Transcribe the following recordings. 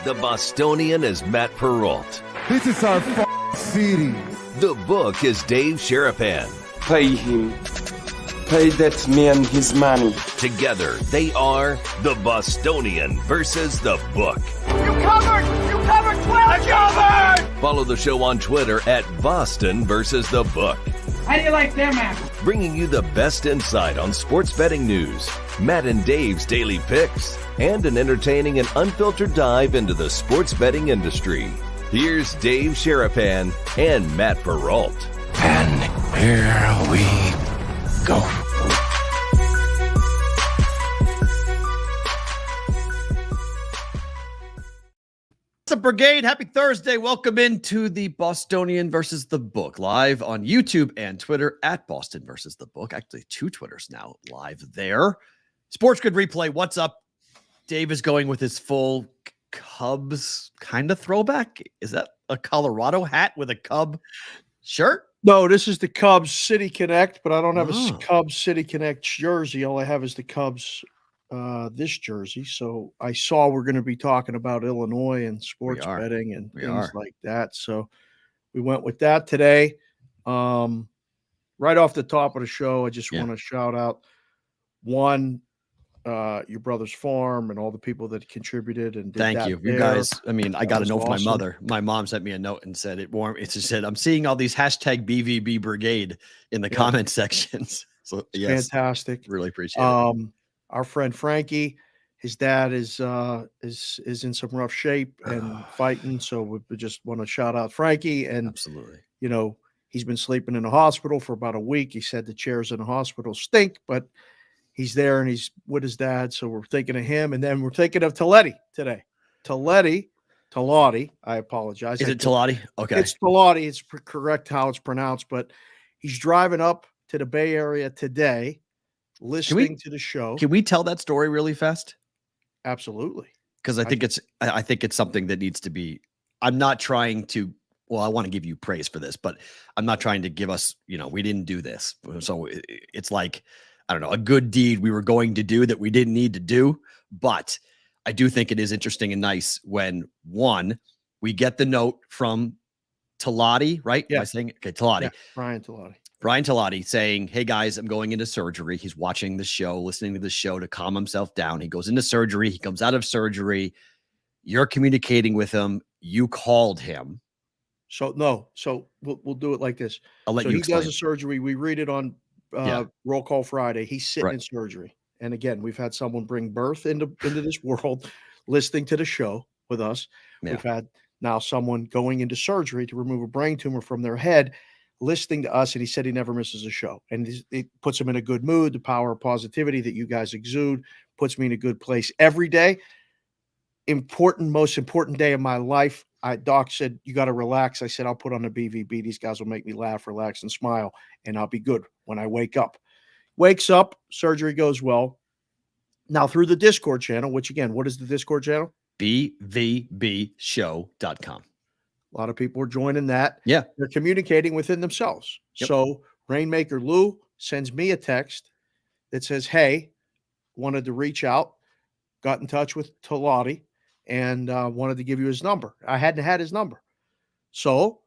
The Bostonian is Matt Perrault. This is our city. The Book is Dave Sharapan. Pay him. Pay that man his money. Together, they are the Bostonian versus the Book. You covered! You covered 12! I covered! Follow the show on Twitter at Boston versus the Book. How do you like them apples? Bringing you the best insight on sports betting news, Matt and Dave's daily picks, and an entertaining and unfiltered dive into the sports betting industry. Here's Dave Sharapan and Matt Perrault. And here we go. What's up, Brigade? Happy Thursday. Welcome into the Bostonian versus the Book, live on YouTube and Twitter at Boston versus the Book. Actually, 2 Twitters now live there. Sports Grid Replay. What's up? Dave is going with his full Cubs kind of throwback. Is that a Colorado hat with a Cub shirt? No, this is the Cubs City Connect, but I don't have a Cubs City Connect jersey. All I have is the Cubs this jersey. So I saw we're going to be talking about Illinois and sports betting and things like that. So we went with that today. Right off the top of the show, I just want to shout out your brother's farm and all the people that contributed and did Thank you. You guys, I mean, I got a note from my mother. My mom sent me a note and said it just said, I'm seeing all these hashtag BVB Brigade in the comment sections. So yes, fantastic. Really appreciate it. Our friend Frankie, his dad is in some rough shape and fighting. So we just want to shout out Frankie. And absolutely, he's been sleeping in the hospital for about a week. He said the chairs in the hospital stink, but he's there and he's with his dad. So we're thinking of him. And then we're thinking of Talletti today. Talati. I apologize. Is it Talati? Okay. It's Talati. It's correct how it's pronounced, but he's driving up to the Bay Area today, listening to the show. Can we tell that story really fast? Absolutely. Because I think it's something that needs to be, I'm not trying to, I want to give you praise for this, but I'm not trying to give us, we didn't do this. So it's like, I don't know, a good deed we were going to do that we didn't need to do. But I do think it is interesting and nice when, one, we get the note from Talati, right? Yeah. Am I saying it? Okay, Talati. Yeah, Brian Talati saying, hey guys, I'm going into surgery. He's watching the show, listening to the show to calm himself down. He goes into surgery. He comes out of surgery. You're communicating with him. You called him. So we'll do it like this. I'll let you explain. He does a surgery. We read it on Roll Call Friday. He's sitting in surgery. And again, we've had someone bring birth into this world, listening to the show with us. Yeah. We've had now someone going into surgery to remove a brain tumor from their head, listening to us, and he said he never misses a show. And it puts him in a good mood. The power of positivity that you guys exude puts me in a good place every day. Most important day of my life. Doc said, you got to relax. I said, I'll put on the BVB. These guys will make me laugh, relax, and smile, and I'll be good when I wake up. Wakes up, surgery goes well. Now through the Discord channel, which again, what is the Discord channel? bvbshow.com. A lot of people are joining that. Yeah. They're communicating within themselves. Yep. So Rainmaker Lou sends me a text that says, hey, wanted to reach out, got in touch with Talati, and wanted to give you his number. I hadn't had his number. So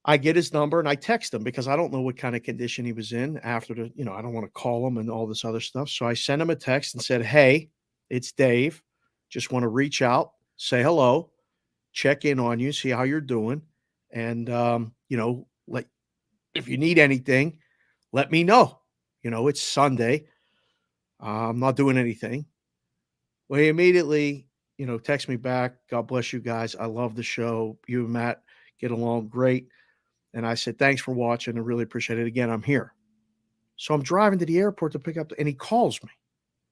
I get his number and I text him because I don't know what kind of condition he was in after I don't want to call him and all this other stuff. So I sent him a text and said, hey, it's Dave. Just want to reach out, say hello, check in on you, see how you're doing. And, like if you need anything, let me know. It's Sunday. I'm not doing anything. Well, he immediately, text me back. God bless you guys. I love the show. You and Matt get along great. And I said, thanks for watching. I really appreciate it. Again, I'm here. So I'm driving to the airport to pick up, and he calls me.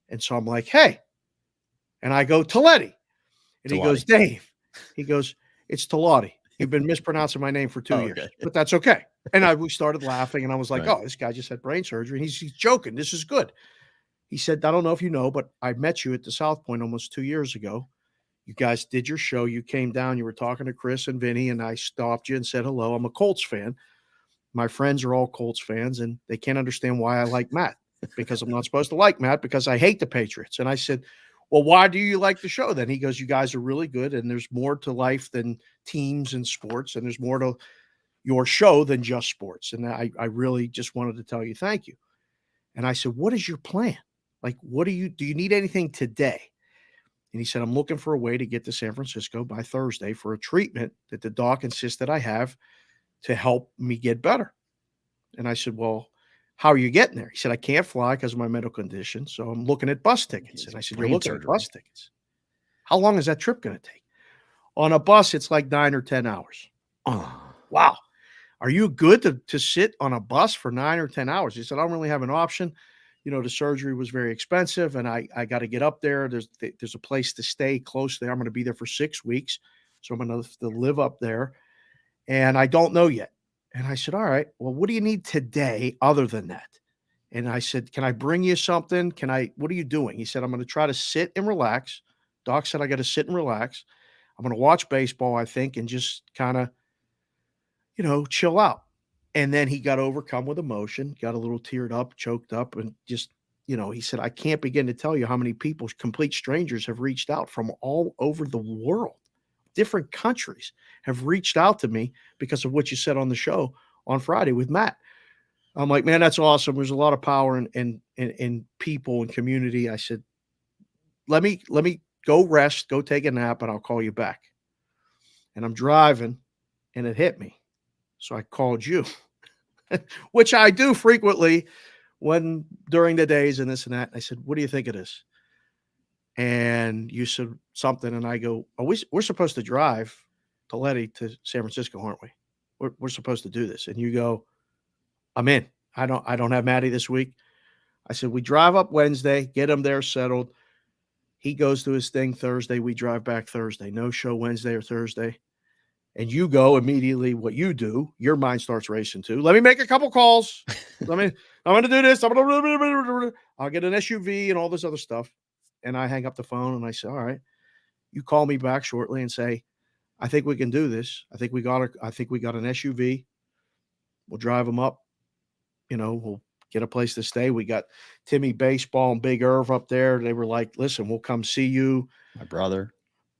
And so I'm like, hey. And I go, Talletti. And he goes, Dave. He goes, it's Talati. You've been mispronouncing my name for 2 years, but that's okay. And we started laughing, and I was like, oh, this guy just had brain surgery. And he's joking. This is good. He said, I don't know if you know, but I met you at the South Point almost 2 years ago. You guys did your show. You came down. You were talking to Chris and Vinny, and I stopped you and said hello. I'm a Colts fan. My friends are all Colts fans, and they can't understand why I like Matt, because I'm not supposed to like Matt because I hate the Patriots. And I said, well, why do you like the show then? He goes, you guys are really good, and there's more to life than teams and sports, and there's more to your show than just sports. And I really just wanted to tell you thank you. And I said, what is your plan? Like, do you need anything today? And he said, I'm looking for a way to get to San Francisco by Thursday for a treatment that the doc insists that I have to help me get better. And I said, well, how are you getting there? He said, I can't fly because of my medical condition. So I'm looking at bus tickets. And I said, you're looking at bus tickets. How long is that trip going to take? On a bus, it's like 9 or 10 hours. Oh, wow. Are you good to sit on a bus for 9 or 10 hours? He said, I don't really have an option. You know, the surgery was very expensive, and I got to get up there. There's a place to stay close there. I'm going to be there for 6 weeks. So I'm going to live up there. And I don't know yet. And I said, all right, well, what do you need today other than that? And I said, can I bring you something? What are you doing? He said, I'm going to try to sit and relax. Doc said, I got to sit and relax. I'm going to watch baseball, I think, and just kind of, you know, chill out. And then he got overcome with emotion, got a little teared up, choked up, and just, you know, he said, I can't begin to tell you how many people, complete strangers, have reached out from all over the world. Different countries have reached out to me because of what you said on the show on Friday with Matt. I'm like, man, that's awesome. There's a lot of power in people and community. I said, let me go rest, go take a nap, and I'll call you back. And I'm driving, and it hit me. So I called you, which I do frequently during the days and this and that. And I said, what do you think of this? And you said something, and I go, we're supposed to drive to Letty to San Francisco, aren't we? We're supposed to do this. And you go, I'm in. I don't have Maddie this week. I said, we drive up Wednesday, get him there settled. He goes to his thing Thursday. We drive back Thursday. No show Wednesday or Thursday. And you go immediately. What you do, your mind starts racing too. Let me make a couple calls. I'm going to do this. I'll get an SUV and all this other stuff. And I hang up the phone and I say, all right, you call me back shortly and say, I think we can do this. I think we got an SUV. We'll drive them up. You know, we'll get a place to stay. We got Timmy Baseball and Big Irv up there. They were like, listen, we'll come see you. My brother.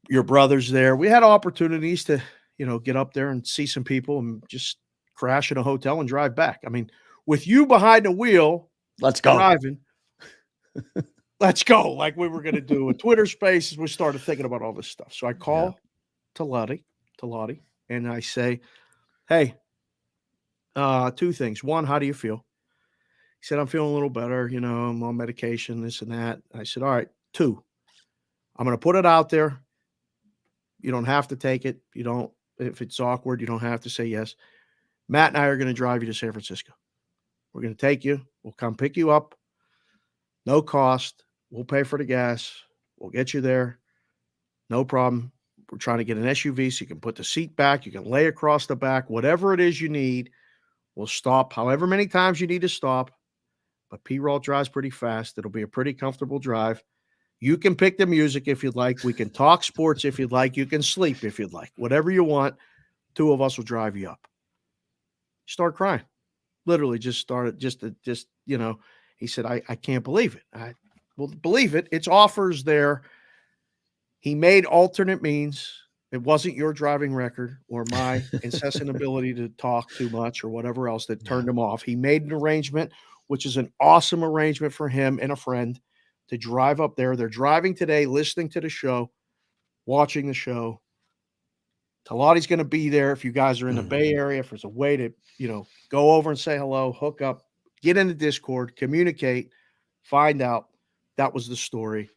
Your brother's there. We had opportunities to, you know, get up there and see some people and just crash in a hotel and drive back. I mean, with you behind the wheel, let's go driving. Let's go. Like we were going to do a Twitter Spaces. We started thinking about all this stuff. So I call to Lottie, and I say, hey, two things. One, how do you feel? He said, I'm feeling a little better. You know, I'm on medication, this and that. I said, all right. Two, I'm going to put it out there. You don't have to take it. If it's awkward, you don't have to say yes. Matt and I are going to drive you to San Francisco. We're going to take you. We'll come pick you up. No cost. We'll pay for the gas. We'll get you there. No problem. We're trying to get an SUV so you can put the seat back. You can lay across the back. Whatever it is you need, we'll stop however many times you need to stop. But Perrault drives pretty fast. It'll be a pretty comfortable drive. You can pick the music if you'd like. We can talk sports if you'd like. You can sleep if you'd like. Whatever you want, two of us will drive you up. Start crying. Literally just started, you know, he said, I can't believe it. Well, believe it. It's offers there. He made alternate means. It wasn't your driving record or my incessant ability to talk too much or whatever else that turned him off. He made an arrangement, which is an awesome arrangement for him and a friend to drive up there. They're driving today, listening to the show, watching the show. Talati's going to be there. If you guys are in the Bay Area, if there's a way to, you know, go over and say hello, hook up, get in the Discord, communicate, find out. That was the story.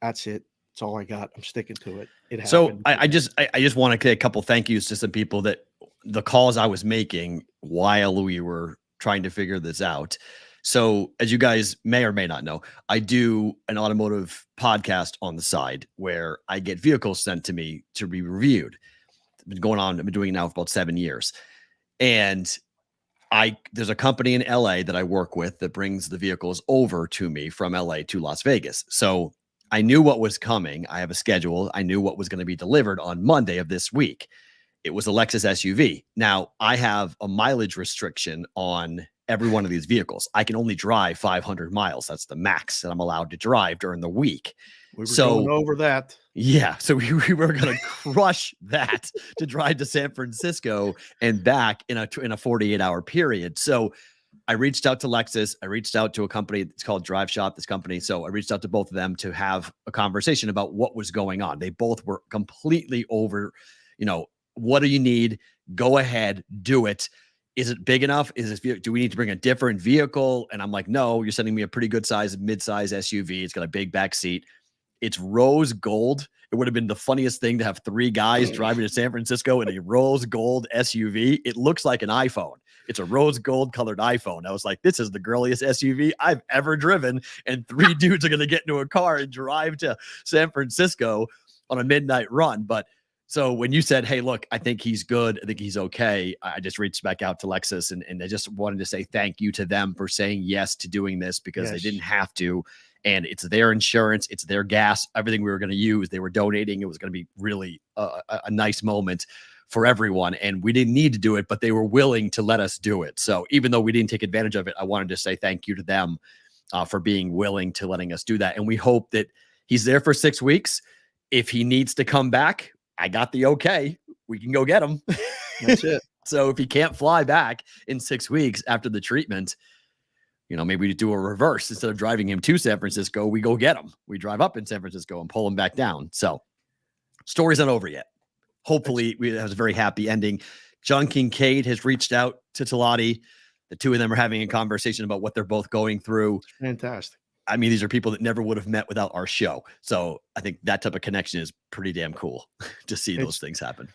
That's it. That's all I got. I'm sticking to it. It happened. So I just want to say a couple thank yous to some people that the calls I was making while we were trying to figure this out. So as you guys may or may not know, I do an automotive podcast on the side where I get vehicles sent to me to be reviewed. It's been going on. I've been doing it now for about 7 years. And there's a company in LA that I work with that brings the vehicles over to me from LA to Las Vegas. So I knew what was coming. I have a schedule. I knew what was going to be delivered on Monday of this week. It was a Lexus SUV. Now I have a mileage restriction on every one of these vehicles. I can only drive 500 miles. That's the max that I'm allowed to drive during the week. We were going over that. Yeah. So we were going to crush that to drive to San Francisco and back in a 48-hour period. So I reached out to Lexus. I reached out to a company that's called Drive Shop, this company. So I reached out to both of them to have a conversation about what was going on. They both were completely over, what do you need? Go ahead, do it. Is it big enough? Do we need to bring a different vehicle? And I'm like, no, you're sending me a pretty good size, mid-size SUV. It's got a big back seat. It's rose gold. It would have been the funniest thing to have 3 guys driving to San Francisco in a rose gold SUV. It looks like an iPhone. It's a rose gold colored iPhone. I was like, this is the girliest SUV I've ever driven. And 3 dudes are going to get into a car and drive to San Francisco on a midnight run. But so when you said, hey, look, I think he's good, I think he's okay, I just reached back out to Lexus and I just wanted to say thank you to them for saying yes to doing this because they didn't have to. And it's their insurance, it's their gas, everything we were going to use, they were donating. It was going to be really a nice moment for everyone. And we didn't need to do it, but they were willing to let us do it. So even though we didn't take advantage of it, I wanted to say thank you to them for being willing to letting us do that. And we hope that he's there for 6 weeks. If he needs to come back, I got the okay. We can go get him. That's it. So if he can't fly back in 6 weeks after the treatment, maybe we do a reverse. Instead of driving him to San Francisco, we go get him. We drive up in San Francisco and pull him back down. So story's not over yet. Hopefully we have a very happy ending. John Kincaid has reached out to Talati. The two of them are having a conversation about what they're both going through. Fantastic. I mean, these are people that never would have met without our show. So I think that type of connection is pretty damn cool to see those things happen.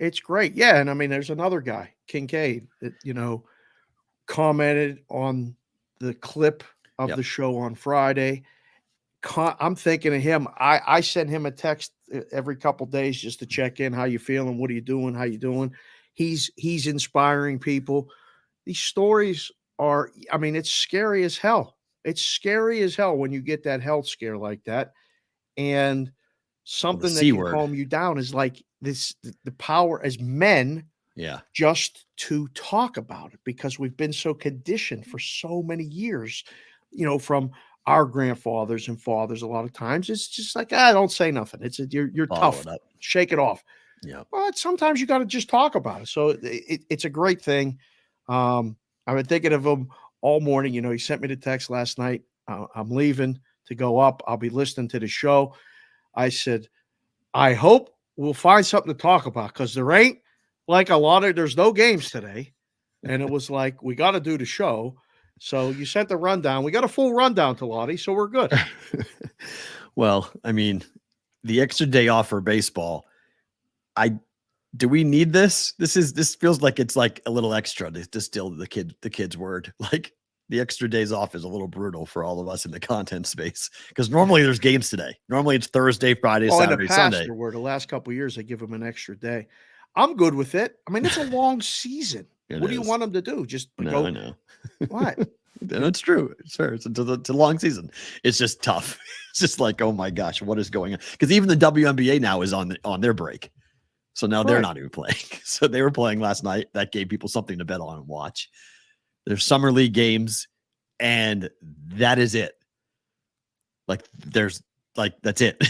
It's great. Yeah. And I mean, there's another guy, Kincaid, that, commented on the clip of the show on Friday. I'm thinking of him. I send him a text every couple days just to check in. How you feeling? What are you doing? How you doing? He's inspiring people. These stories are, it's scary as hell. It's scary as hell when you get that health scare like that. And something that can calm you down is like this, the power as men, just to talk about it, because we've been so conditioned for so many years, from our grandfathers and fathers. A lot of times it's just like, don't say nothing. You're tough. Shake it off. Yeah. But sometimes you got to just talk about it. So it's a great thing. I've been thinking of him all morning. He sent me the text last night. I'm leaving to go up. I'll be listening to the show. I said, I hope we'll find something to talk about, because there ain't like there's no games today. And it was like, we got to do the show. So you sent the rundown. We got a full rundown to Lottie, so we're good. Well, I mean, the extra day off for baseball, do we need this? This feels like it's like a little extra to steal the kid's word. Like the extra days off is a little brutal for all of us in the content space, because normally there's games today. Normally it's Thursday, Friday, Saturday, Sunday. Where the last couple of years they give them an extra day. I'm good with it. I mean, it's a long season. What do you want them to do? Just go? I know. What? It's true. It's fair. It's a long season. It's just tough. It's just like, oh my gosh, what is going on? Because even the WNBA now is on their break. So now they're not even playing. So they were playing last night. That gave people something to bet on and watch. There's summer league games, and that is it. That's it.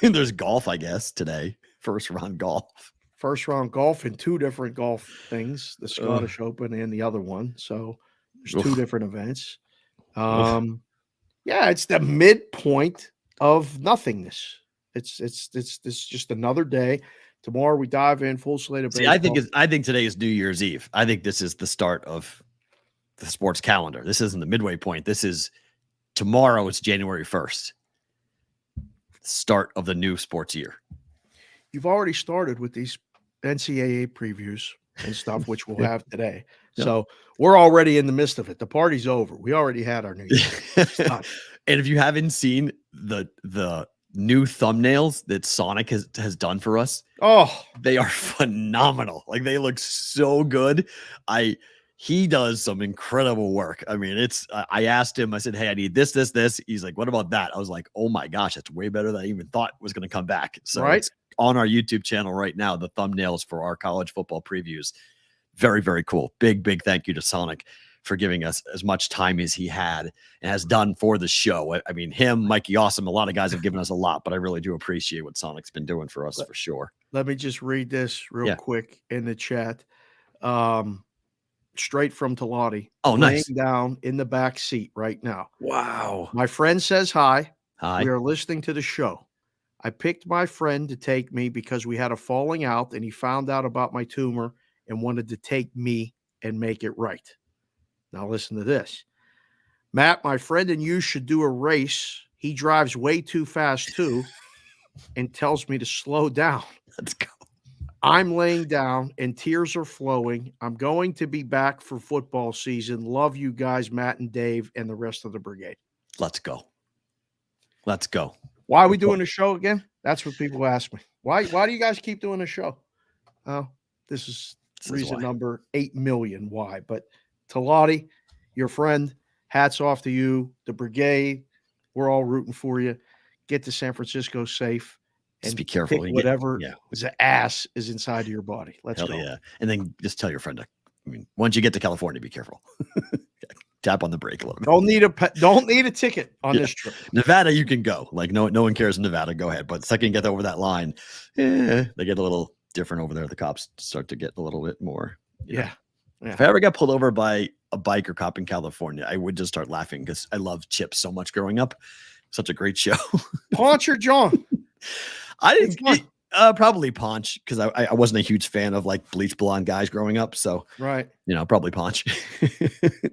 There's golf, I guess, today. First round golf and 2 different golf things, the Scottish Open and the other one. So there's 2 different events. It's the midpoint of nothingness. It's just another day. Tomorrow we dive in full slate of baseball. I think today is New Year's Eve. I think this is the start of the sports calendar. This isn't the midway point. This is tomorrow. It's January 1st. Start of the new sports year. You've already started with these NCAA previews and stuff, which we'll have today. Yep. So we're already in the midst of it. The party's over. We already had our New Year's. And if you haven't seen the new thumbnails that Sonic has done for us, they are phenomenal. Like, they look so good. He does some incredible work. I mean, I asked him, I said, hey, I need this. He's like, what about that? I was like, oh my gosh, that's way better than I even thought was going to come back. So it's on our YouTube channel right now, the thumbnails for our college football previews. Very, very cool. Big thank you to Sonic for giving us as much time as he had and has done for the show. I mean, him, Mikey Awesome, a lot of guys have given us a lot, but I really do appreciate what Sonic's been doing for us for sure. Let me just read this real quick in the chat. Straight from Talati. Oh, nice. Laying down in the back seat right now. Wow. My friend says hi. Hi. We are listening to the show. I picked my friend to take me because we had a falling out and he found out about my tumor and wanted to take me and make it right. Now listen to this. Matt, my friend and you should do a race. He drives way too fast too and tells me to slow down. Let's go. I'm laying down and tears are flowing. I'm going to be back for football season. Love you guys, Matt and Dave and the rest of the brigade. Let's go. Let's go. Why are we doing the show again? That's what people ask me. Why do you guys keep doing the show? Oh, this is reason number 8 million why. But Talati, your friend, hats off to you, the brigade. We're all rooting for you. Get to San Francisco safe. Just be careful. Whatever the ass is inside of your body. Let's go. Yeah. And then just tell your friend once you get to California, be careful. Tap on the brake a little bit. Don't need a ticket on this trip. Nevada, you can go. Like no one cares in Nevada. Go ahead. But the second you get over that line, they get a little different over there. The cops start to get a little bit more. Yeah. If I ever got pulled over by a biker cop in California, I would just start laughing because I loved Chips so much growing up. Such a great show. Paunch or John? I didn't probably Paunch because I wasn't a huge fan of like bleach blonde guys growing up. So probably Paunch.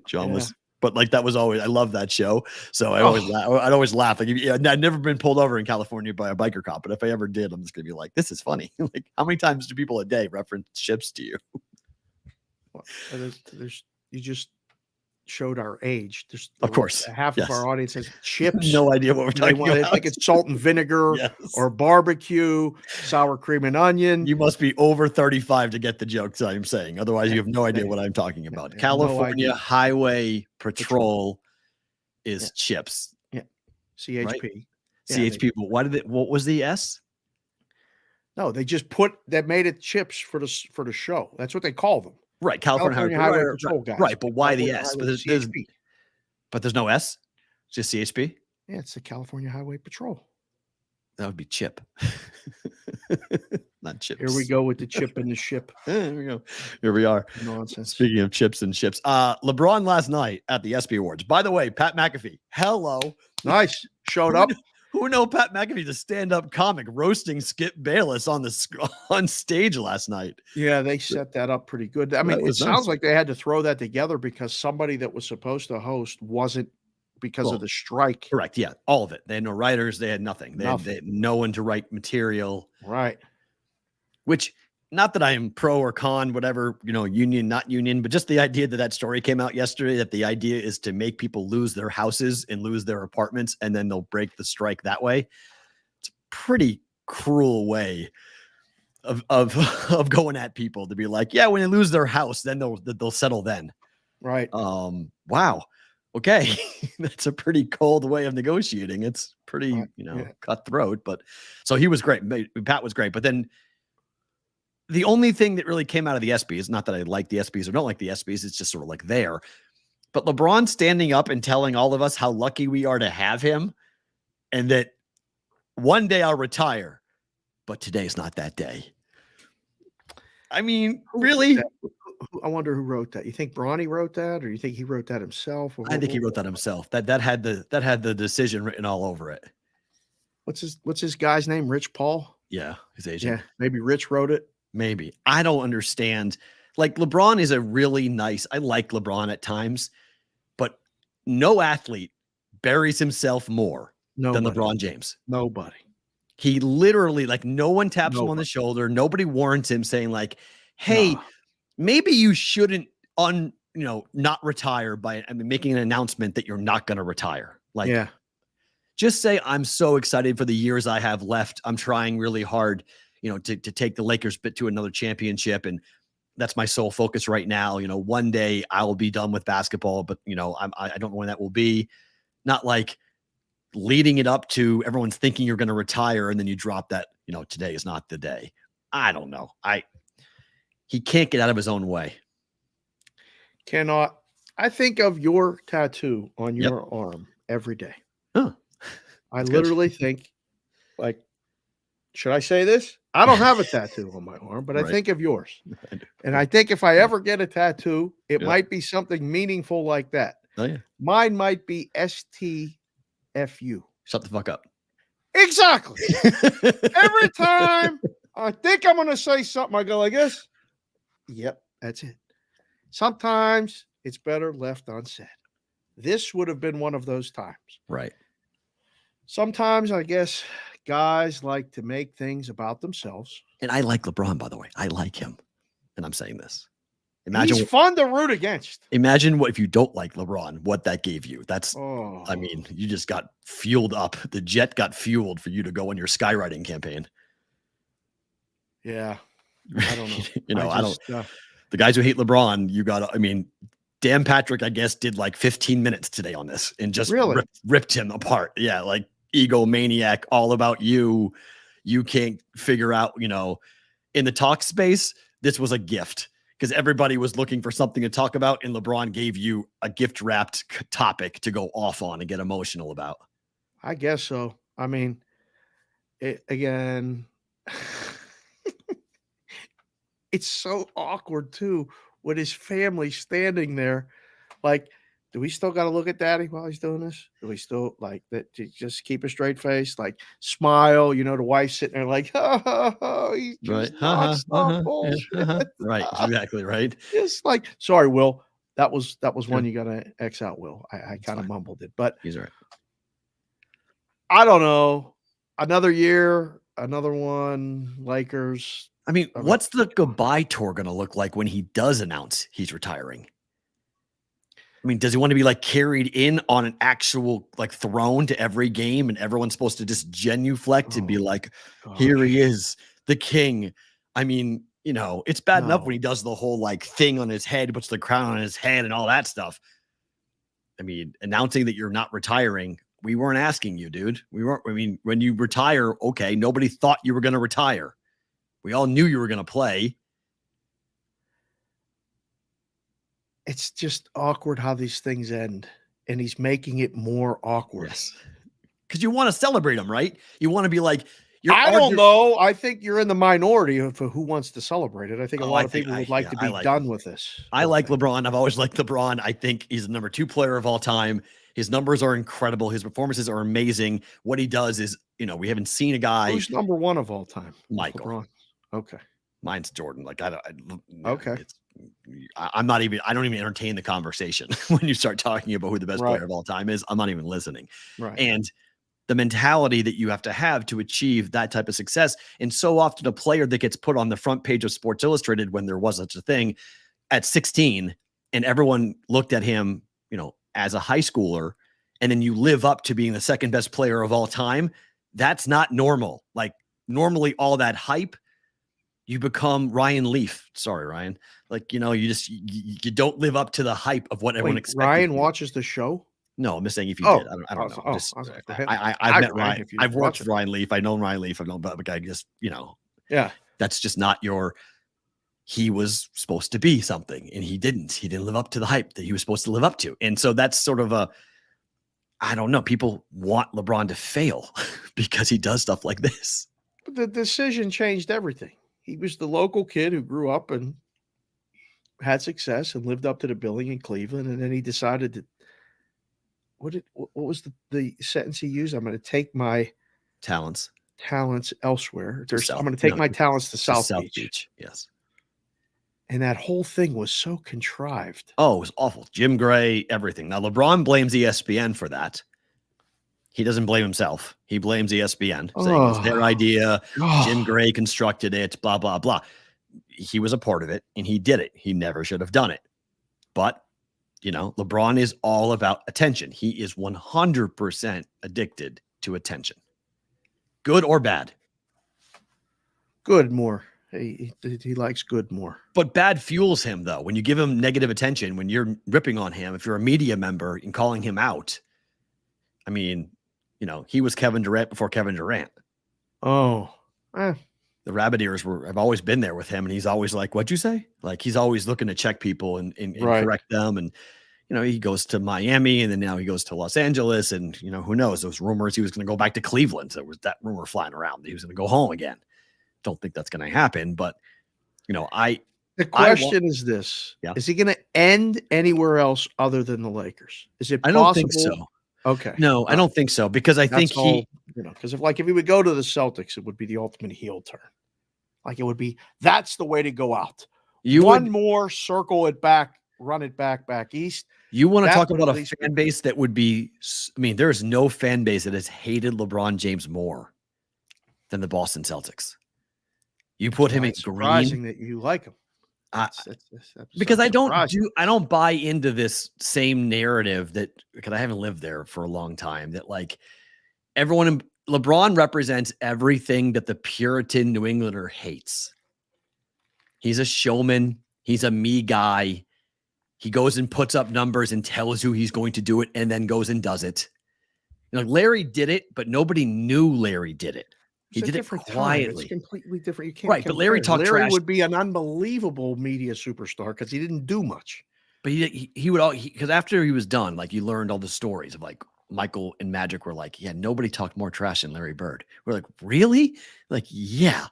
John was, but like that was always I love that show. So I'd always laugh. Like I'd never been pulled over in California by a biker cop, but if I ever did, I'm just gonna be like, this is funny. Like how many times do people a day reference Chips to you? Well, you just showed our age. Of course, half of our audience has chips. No idea what we're talking about. They think it's salt and vinegar or barbecue, sour cream and onion. You must be over 35 to get the jokes I'm saying. Otherwise, you have no idea what I'm talking about. California Highway Patrol is chips. Yeah, CHP. Right? CHP. But what was the S? No, they just made it chips for the show. That's what they call them. Right, California Highway Patrol guys. Right, but why the S? But there's no S. It's just CHP. Yeah, it's the California Highway Patrol. That would be Chip, not chips. Here we go with the chip and the ship. Here we go. Here we are. Nonsense. Speaking of chips and ships, LeBron last night at the ESPY Awards. By the way, Pat McAfee. Hello. Nice. Showed up. Who know Pat McAfee, the stand-up comic, roasting Skip Bayless on stage last night? Yeah, they set that up pretty good. I mean, it sounds like they had to throw that together because somebody that was supposed to host wasn't because of the strike. Correct. Yeah, all of it. They had no writers. They had nothing. They had no one to write material. Right. Which, not that I am pro or con, whatever, union, not union, but just the idea that story came out yesterday, that the idea is to make people lose their houses and lose their apartments, and then they'll break the strike that way. It's a pretty cruel way of going at people to be like, yeah, when they lose their house, then they'll settle then. Right. Wow. Okay. That's a pretty cold way of negotiating. It's pretty, cutthroat, but so he was great. Pat was great. But then the only thing that really came out of the ESPYs, not that I like the ESPYs or don't like the ESPYs, it's just sort of like there. But LeBron standing up and telling all of us how lucky we are to have him and that one day I'll retire, but today's not that day. I mean, really? I wonder who wrote that. You think Bronny wrote that, or you think he wrote that himself? I think he wrote that himself. That had the decision written all over it. What's his guy's name? Rich Paul? Yeah, his agent. Yeah, maybe Rich wrote it. Maybe. I don't understand. Like LeBron is a really nice. I like LeBron at times, but no athlete buries himself more than LeBron James. Nobody. He literally, like, no one taps him on the shoulder. Nobody warns him saying like, hey, maybe you shouldn't not retire by making an announcement that you're not going to retire. Like, just say, I'm so excited for the years I have left. I'm trying really hard, to take the Lakers to another championship. And that's my sole focus right now. One day I will be done with basketball, but I don't know when that will be. Not like leading it up to everyone's thinking you're going to retire. And then you drop that, today is not the day. I don't know. He can't get out of his own way. Cannot. I think of your tattoo on your arm every day. Oh, I that's literally think, like, should I say this? I don't have a tattoo on my arm, but I Right. think of yours. And I think if I ever get a tattoo, it Yeah. might be something meaningful like that. Oh, yeah. Mine might be STFU. Shut the fuck up. Exactly. Every time I think I'm going to say something, I go like this. Yep, that's it. Sometimes it's better left unsaid. This would have been one of those times. Right. Sometimes I guess guys like to make things about themselves. And I like LeBron, by the way. I like him. And I'm saying this. He's fun to root against. Imagine what if you don't like LeBron, what that gave you. That's Oh, I mean, you just got fueled up. The jet got fueled for you to go on your skywriting campaign. yeah. I don't know. I don't. The guys who hate LeBron, you got. I mean, Dan Patrick, I guess, did like 15 minutes today on this and just Really? ripped him apart. Yeah, like egomaniac, all about you. You can't figure out. In the talk space, this was a gift because everybody was looking for something to talk about, and LeBron gave you a gift-wrapped topic to go off on and get emotional about. I guess so. I mean, again, it's so awkward too with his family standing there. Like, do we still got to look at daddy while he's doing this? Do we still like that? Just keep a straight face, like smile. The wife sitting there like, oh, he's just bullshit. Right, exactly right. Just like, sorry, Will. That was one you got to X out, Will. I kind of mumbled it, but He's right. I don't know. Another year, another one. Lakers. I mean, what's the goodbye tour going to look like when he does announce he's retiring? I mean, does he want to be like carried in on an actual like throne to every game and everyone's supposed to just genuflect and be like, here he is, the king? I mean, it's bad enough when he does the whole like thing on his head, puts the crown on his head and all that stuff. I mean, announcing that you're not retiring, we weren't asking you, dude. We weren't. I mean, when you retire, okay, nobody thought you were going to retire. We all knew you were going to play. It's just awkward how these things end, and he's making it more awkward. Yes. Because you want to celebrate him, right? You want to be like, I don't know. I think you're in the minority for who wants to celebrate it. I think a lot of people would like to be done with this. I like LeBron. I've always liked LeBron. I think he's the number 2 player of all time. His numbers are incredible. His performances are amazing. What he does is, we haven't seen a guy. Who's number 1 of all time? Michael. LeBron. Okay. Mine's Jordan. Like okay. I don't even entertain the conversation when you start talking about who the best player of all time is. I'm not even listening. Right. And the mentality that you have to achieve that type of success. And so often a player that gets put on the front page of Sports Illustrated when there was such a thing at 16 and everyone looked at him, as a high schooler, and then you live up to being the second best player of all time. That's not normal. Like normally all that hype, you become Ryan Leaf. Sorry, Ryan. Like, you don't live up to the hype of what everyone expects. Ryan watches the show? No, I'm just saying if you did. I don't know. I've met Ryan. I've watched Ryan Leaf. I know Ryan Leaf. I know, but I just, yeah, that's just not he was supposed to be something and he didn't live up to the hype that he was supposed to live up to. And so that's sort of I don't know. People want LeBron to fail because he does stuff like this. But the decision changed everything. He was the local kid who grew up and had success and lived up to the billing in Cleveland. And then he decided to, what was the sentence he used? I'm going to take my talents elsewhere. I'm going to take my talents to South Beach. Yes. And that whole thing was so contrived. Oh, it was awful. Jim Gray, everything. Now, LeBron blames ESPN for that. He doesn't blame himself. He blames ESPN, saying it was their idea. Jim Gray constructed it, blah, blah, blah. He was a part of it, and he did it. He never should have done it. But, LeBron is all about attention. He is 100% addicted to attention. Good or bad? Good more. He likes good more. But bad fuels him, though. When you give him negative attention, when you're ripping on him, if you're a media member and calling him out, I mean, he was Kevin Durant before Kevin Durant. Oh. The rabbit ears have always been there with him, and he's always like, what'd you say? Like, he's always looking to check people and correct them. And, he goes to Miami and then now he goes to Los Angeles and, who knows, those rumors he was going to go back to Cleveland. There was that rumor flying around that he was going to go home again. Don't think that's going to happen, but the question is this, is he going to end anywhere else other than the Lakers? Is it possible? I don't think so. Okay. No, I don't think so because I think because if he would go to the Celtics, it would be the ultimate heel turn. Like it would be, that's the way to go out. More, circle it back, run it back east. You want to talk about a fan base that would be, there is no fan base that has hated LeBron James more than the Boston Celtics. You put him in green. Surprising that you like him. Because I don't buy into this same narrative because I haven't lived there for a long time, that like LeBron represents everything that the Puritan New Englander hates. He's a showman. He's a me guy. He goes and puts up numbers and tells you he's going to do it and then goes and does it. Larry did it, but nobody knew Larry did it. He did it quietly. It's completely different. You can't but Larry talked trash. Larry would be an unbelievable media superstar because he didn't do much. But he would because after he was done, like you learned all the stories of like Michael and Magic were like, yeah, nobody talked more trash than Larry Bird. We're like, really? Like, yeah.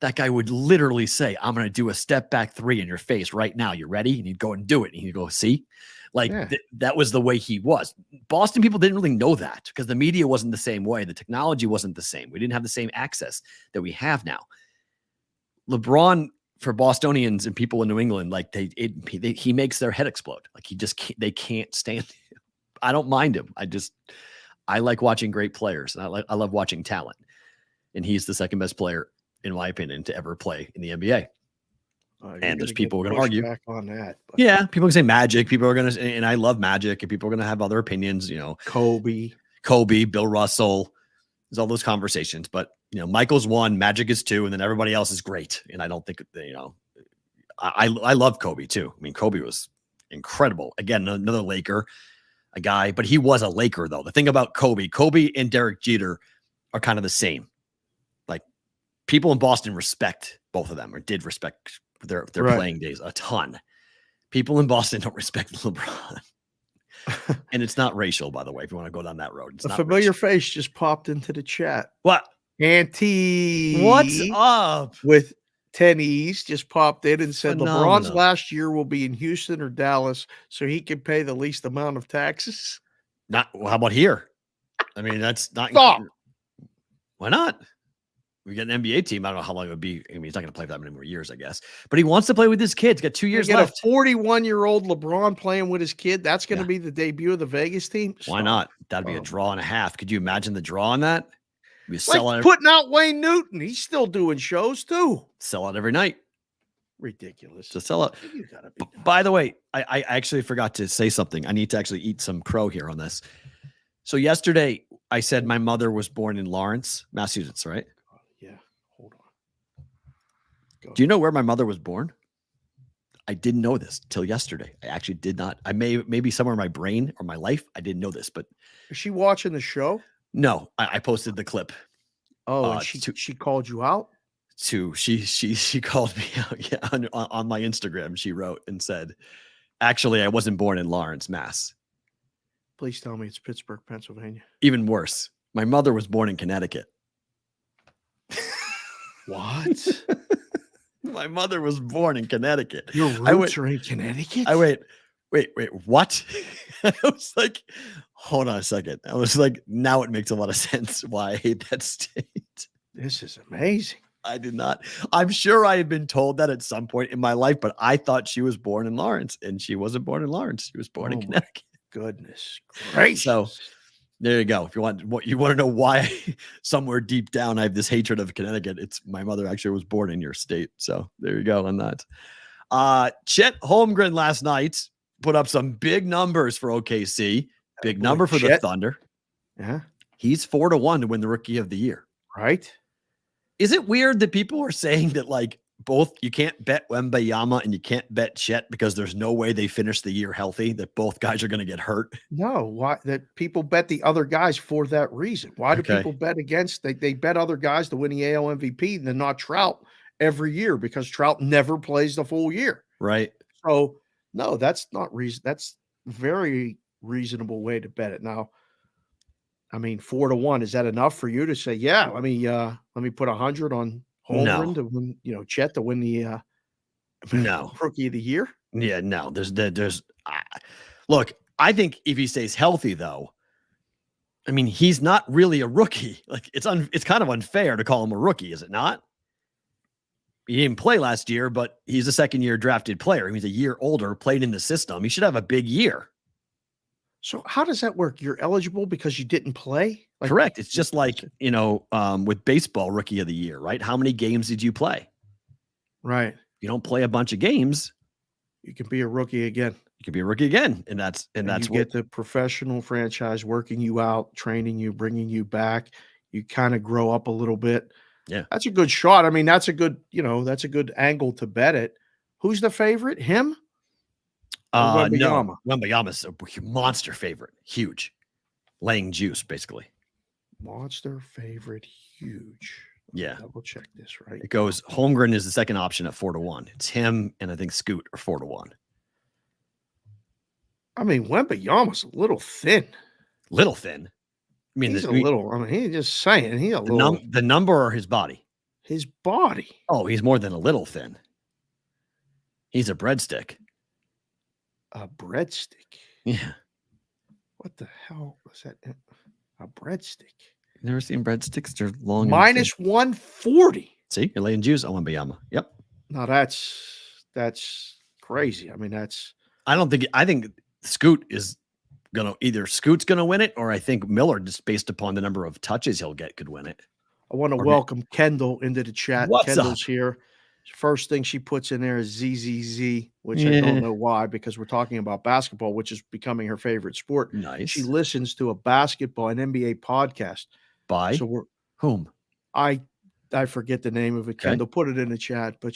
That guy would literally say, I'm going to do a step back three in your face right now. You ready? And he'd go and do it. And he'd go, see? Like that was the way he was. Boston people didn't really know that because the media wasn't the same way. The technology wasn't the same. We didn't have the same access that we have now. LeBron, for Bostonians and people in New England, like he makes their head explode. Like they can't stand him. I don't mind him. I like watching great players and I love watching talent. And he's the second best player, in my opinion, to ever play in the NBA. And there's people who are going to argue back on that. But. Yeah, people can say Magic. People are going to, and I love Magic, and people are going to have other opinions. Kobe, Bill Russell. There's all those conversations, but Michael's one, Magic is two, and then everybody else is great. And I don't think I love Kobe too. I mean, Kobe was incredible. Again, another Laker, a guy, but he was a Laker though. The thing about Kobe and Derek Jeter are kind of the same. Like people in Boston respect both of them, or did respect their playing days a ton. People in Boston don't respect LeBron. And it's not racial, by the way, if you want to go down that road. It's a not familiar racial. face just popped into the chat. What? Auntie. What's up? With 10 E's just popped in and said Phenomenal. LeBron's last year will be in Houston or Dallas so he can pay the least amount of taxes. How about here? I mean, that's not. Stop. Why not? We get an NBA team. I don't know how long it would be. I mean, he's not going to play for that many more years, I guess. But he wants to play with his kids. He's got 2 years left. A 41-year-old LeBron playing with his kid. That's going to be the debut of the Vegas team. Why not? That'd be a draw and a half. Could you imagine the draw on that? We putting out Wayne Newton. He's still doing shows too. Sell out every night. Ridiculous. Just sell out. By the way, I actually forgot to say something. I need to actually eat some crow here on this. So yesterday, I said my mother was born in Lawrence, Massachusetts, right? Yeah. Hold on. Do you know where my mother was born? I didn't know this till yesterday. I actually did not. I maybe somewhere in my brain or my life, I didn't know this, but is she watching the show? No, I posted the clip. Oh, and she called you out? She called me out on my Instagram. She wrote and said, actually, I wasn't born in Lawrence, Mass. Please tell me it's Pittsburgh, Pennsylvania. Even worse. My mother was born in Connecticut. What? My mother was born in Connecticut. Your roots are in Connecticut? Wait, what? I was like, hold on a second. I was like, now it makes a lot of sense why I hate that state. This is amazing. I did not. I'm sure I had been told that at some point in my life, but I thought she was born in Lawrence, and she wasn't born in Lawrence. She was born in Connecticut. Goodness gracious. So there you go. If you want to know why somewhere deep down I have this hatred of Connecticut, it's my mother actually was born in your state. So there you go on that. Chet Holmgren last night put up some big numbers for OKC. Big number for the Thunder. Yeah. He's 4-1 to win the Rookie of the Year. Right. Is it weird that people are saying that like both you can't bet Wembayama and you can't bet Chet because there's no way they finish the year healthy, that both guys are going to get hurt? No, why that people bet the other guys for that reason. Why do people bet against they bet other guys to win the AL MVP and then not Trout every year because Trout never plays the full year. Right. So no, that's not reason. very reasonable way to bet it. Now, I mean, 4-1, is that enough for you to say, yeah, let me put 100 on Holmgren to win, Chet to win the No. Rookie of the Year? Yeah, no. Look, I think if he stays healthy, though, I mean, he's not really a rookie. Like it's kind of unfair to call him a rookie, is it not? He didn't play last year, but he's a second-year drafted player. He's a year older, played in the system. He should have a big year. So how does that work? You're eligible because you didn't play? Correct. It's just like, with baseball Rookie of the Year, right? How many games did you play? Right. You don't play a bunch of games, You can be a rookie again. you could be a rookie again. And that's You what get the professional franchise working you out, training you, bringing you back. You kind of grow up a little bit. Yeah. That's a good shot. I mean, that's a good angle to bet it. Who's the favorite? Him? No, Wembanyama's a monster favorite. Huge. Laying juice, basically. Monster favorite, huge. Yeah. Double check this, right? It goes Holmgren is the second option at 4-1. It's him and I think Scoot are 4-1. I mean, Wembanyama's a little thin. Little thin. I mean, He's he's just saying he's a little. The number or his body? His body. Oh, he's more than a little thin. He's a breadstick. A breadstick. Yeah. What the hell was that? A breadstick. Never seen breadsticks? They're long. Minus 140. See, you're laying juice on Wembanyama. Yep. No, that's crazy. I mean, I think Scoot is Scoot's gonna win it, or I think Miller, just based upon the number of touches he'll get, could win it. I want to welcome Kendall into the chat. What's Kendall's up? here. First thing she puts in there is ZZZ, which I don't know why, because we're talking about basketball, which is becoming her favorite sport. Nice. She listens to a basketball and NBA podcast. By so whom? I forget the name of it. Okay. Kendall, put it in the chat. But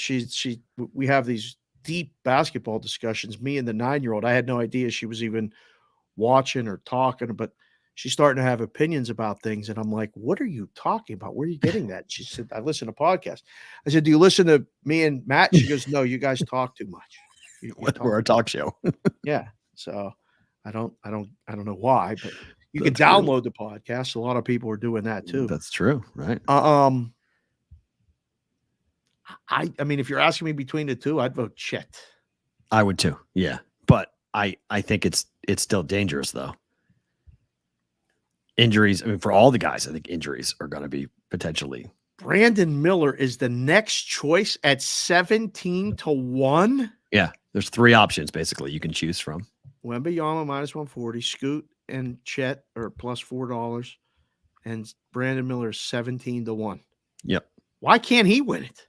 we have these deep basketball discussions. Me and the 9-year-old, I had no idea she was even watching or talking, but she's starting to have opinions about things. And I'm like, what are you talking about? Where are you getting that? She said, I listen to podcasts. I said, do you listen to me and Matt? She goes, no, you guys talk too much. We're a talk show. Yeah. So I don't know why, but you can download the podcast. A lot of people are doing that too. That's true. Right. I mean, if you're asking me between the two, I'd vote Chet. I would too. Yeah. But I think it's still dangerous though. Injuries. I mean, for all the guys, I think injuries are going to be potentially. Brandon Miller is the next choice at 17-1. Yeah. There's 3 options basically you can choose from. Wembanyama minus 140, Scoot and Chet are plus $4, and Brandon Miller is 17-1. Yep. Why can't he win it?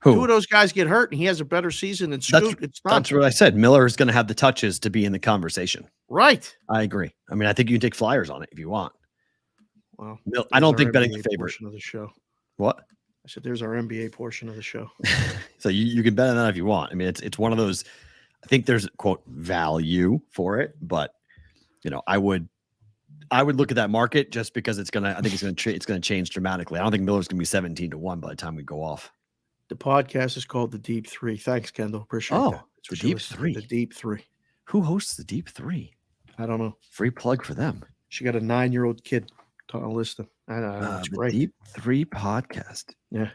Who? 2 of those guys get hurt, and he has a better season than Scoot. That's what I said. Miller is going to have the touches to be in the conversation. Right. I agree. I mean, I think you can take flyers on it if you want. Well, I don't think betting NBA the favorite portion of the show. What? I said, there's our NBA portion of the show. So you can bet on that if you want. I mean, it's one of those. I think there's quote value for it, but I would look at that market just because it's gonna change dramatically. I don't think Miller's gonna be 17-1 by the time we go off. The podcast is called The Deep Three. Thanks, Kendall. Appreciate that. That's what The Deep Three. The Deep Three. Who hosts the Deep Three? I don't know. Free plug for them. She got a 9-year-old kid to listen. I know. It's the great. Deep Three podcast. Yeah.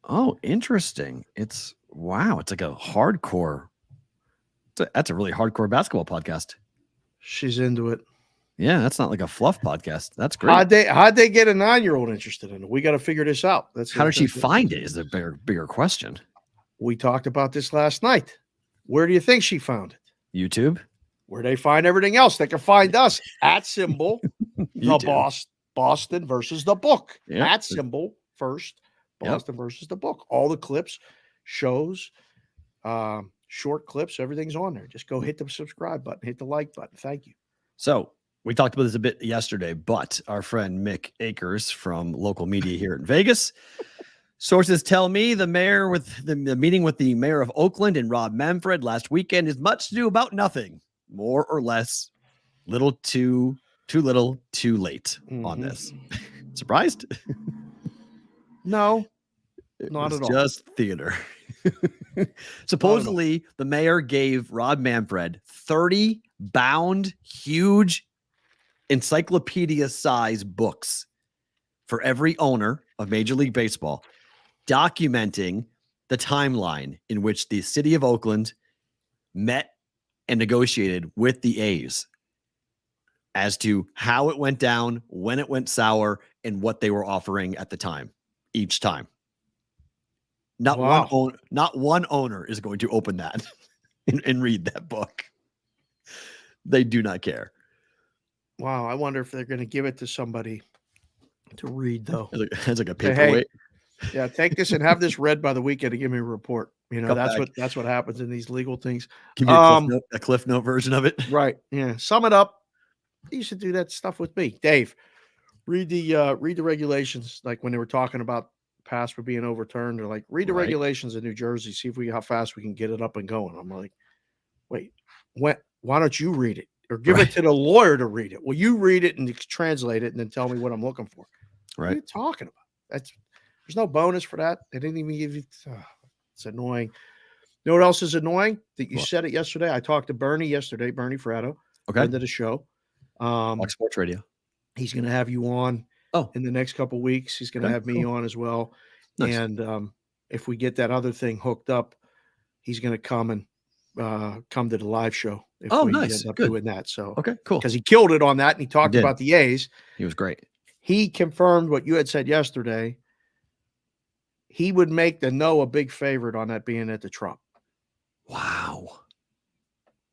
Oh, interesting. It's like a hardcore. That's a really hardcore basketball podcast. She's into it. Yeah, that's not like a fluff podcast. That's great. How'd they get a 9-year-old interested in it? We got to figure this out. How did she find it? Is the bigger question. We talked about this last night. Where do you think she found it? YouTube. Where they find everything else? They can find us at symbol the Boston versus the book. Yeah. At symbol first, Boston versus the book. All the clips, shows, short clips, everything's on there. Just go hit the subscribe button, hit the like button. Thank you. So we talked about this a bit yesterday, but our friend Mick Akers from local media here in Vegas. Sources tell me the meeting with the mayor of Oakland and Rob Manfred last weekend is much to do about nothing, more or less, too little, too late on this. Surprised? No. Not was at all. just theater. Supposedly, the mayor gave Rob Manfred 30 bound, huge encyclopedia-size books for every owner of Major League Baseball, documenting the timeline in which the city of Oakland met and negotiated with the A's as to how it went down, when it went sour, and what they were offering at the time, each time. Not one owner is going to open that and read that book. They do not care. Wow, I wonder if they're going to give it to somebody to read, though. It's like a Say, paperweight. hey, yeah, take this and have this read by the weekend and give me a report. You know, Come that's what happens in these legal things. Give me a cliff note version of it. Right. Yeah. Sum it up. You should do that stuff with me. Dave, read the regulations, like when they were talking about pass for being overturned, or like read the regulations in New Jersey, see if how fast we can get it up and going. I'm like, wait, why don't you read it? Or give it to the lawyer to read it. Well, you read it and translate it and then tell me what I'm looking for. What are you talking about? There's no bonus for that. They didn't even give you. It's annoying. You know what else is annoying? That you said it yesterday. I talked to Bernie yesterday, Bernie Fratto, friend of the show. Sports Radio. He's going to have you on in the next couple of weeks. He's going to have me on as well. Nice. And if we get that other thing hooked up, he's going to come and come to the live show. If we end up doing that. So okay, cool. Because he killed it on that, and he talked about the A's. He was great. He confirmed what you had said yesterday. He would make the No a big favorite on that being at the Trump. Wow.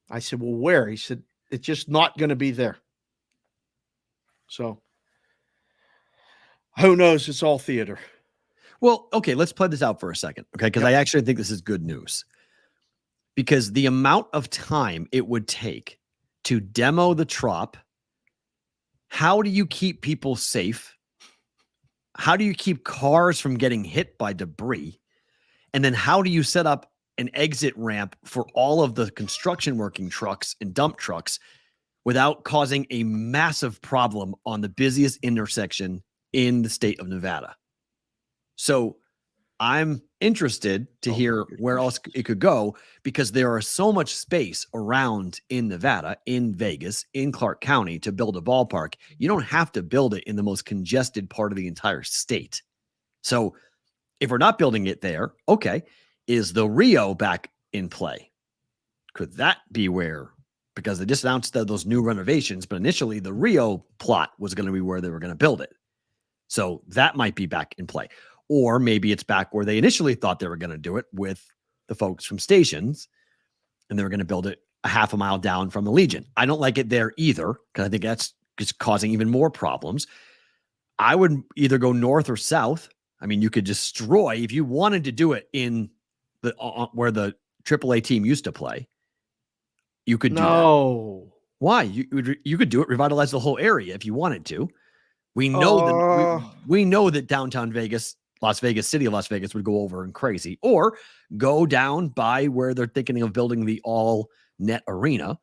I said, well, where? He said, it's just not going to be there. So who knows? It's all theater. Well, okay, let's play this out for a second. Okay. Because I actually think this is good news. Because the amount of time it would take to demo the Trop, how do you keep people safe? How do you keep cars from getting hit by debris? And then how do you set up an exit ramp for all of the construction working trucks and dump trucks without causing a massive problem on the busiest intersection in the state of Nevada? So I'm interested to hear where else it could go, because there are so much space around in Nevada, in Vegas, in Clark County to build a ballpark. You don't have to build it in the most congested part of the entire state. So if we're not building it there, okay, is the Rio back in play? Could that be where, because they just announced those new renovations, but initially the Rio plot was going to be where they were going to build it. So that might be back in play. Or maybe it's back where they initially thought they were going to do it with the folks from Stations, and they were going to build it a half a mile down from the Legion. I don't like it there either, because I think that's just causing even more problems. I would either go north or south. I mean, you could destroy, if you wanted to do it in the where the AAA team used to play, you could do that. Why? You could do it, revitalize the whole area if you wanted to. We know that we know that downtown Vegas, Las Vegas, city of Las Vegas would go over and crazy, or go down by where they're thinking of building the all net arena,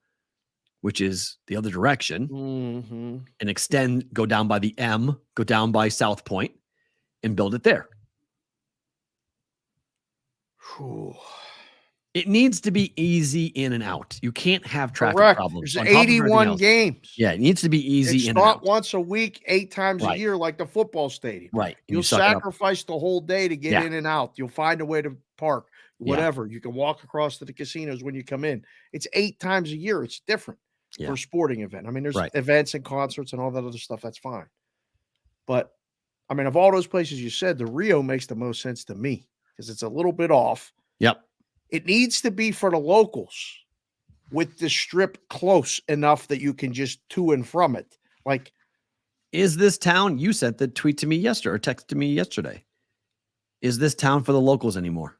which is the other direction, and go down by the M, go down by South Point and build it there. It needs to be easy in and out. You can't have traffic problems. There's 81 games. Yeah, it needs to be easy in and out. It's not once a week, 8 times a year like the football stadium. Right. You'll sacrifice the whole day to get in and out. You'll find a way to park, whatever. You can walk across to the casinos when you come in. It's 8 times a year. It's different for a sporting event. I mean, there's events and concerts and all that other stuff. That's fine. But, I mean, of all those places you said, the Rio makes the most sense to me because it's a little bit off. Yep. It needs to be for the locals with the strip close enough that you can just to and from it. Like, is this town, you sent the tweet to me yesterday or texted me yesterday, is this town for the locals anymore?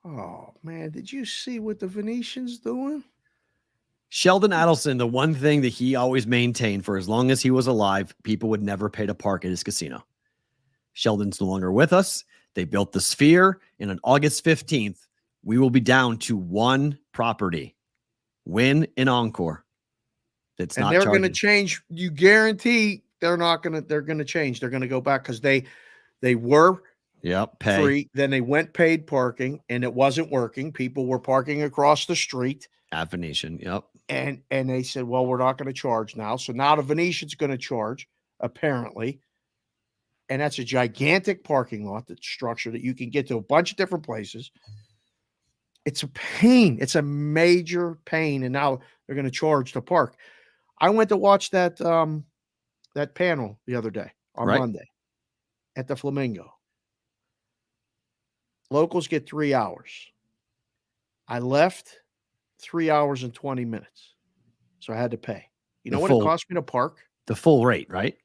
Oh, man, did you see what the Venetian's doing? Sheldon Adelson, the one thing that he always maintained for as long as he was alive, people would never pay to park at his casino. Sheldon's no longer with us. They built the Sphere, and on August 15th, we will be down to one property, Win and Encore. That's not they're going to change. You guarantee they're going to change. They're going to go back because they were Yep. Pay. free. Then they went paid parking, and it wasn't working. People were parking across the street. At Venetian. Yep. And they said, well, we're not going to charge now. So now the Venetian's going to charge, apparently. And that's a gigantic parking lot, that structure that you can get to a bunch of different places. It's a pain. It's a major pain. And now they're going to charge to park. I went to watch that that panel the other day on Monday at the Flamingo. Locals get 3 hours. I left 3 hours and 20 minutes. So I had to pay. You know what it cost me to park? The full rate, right?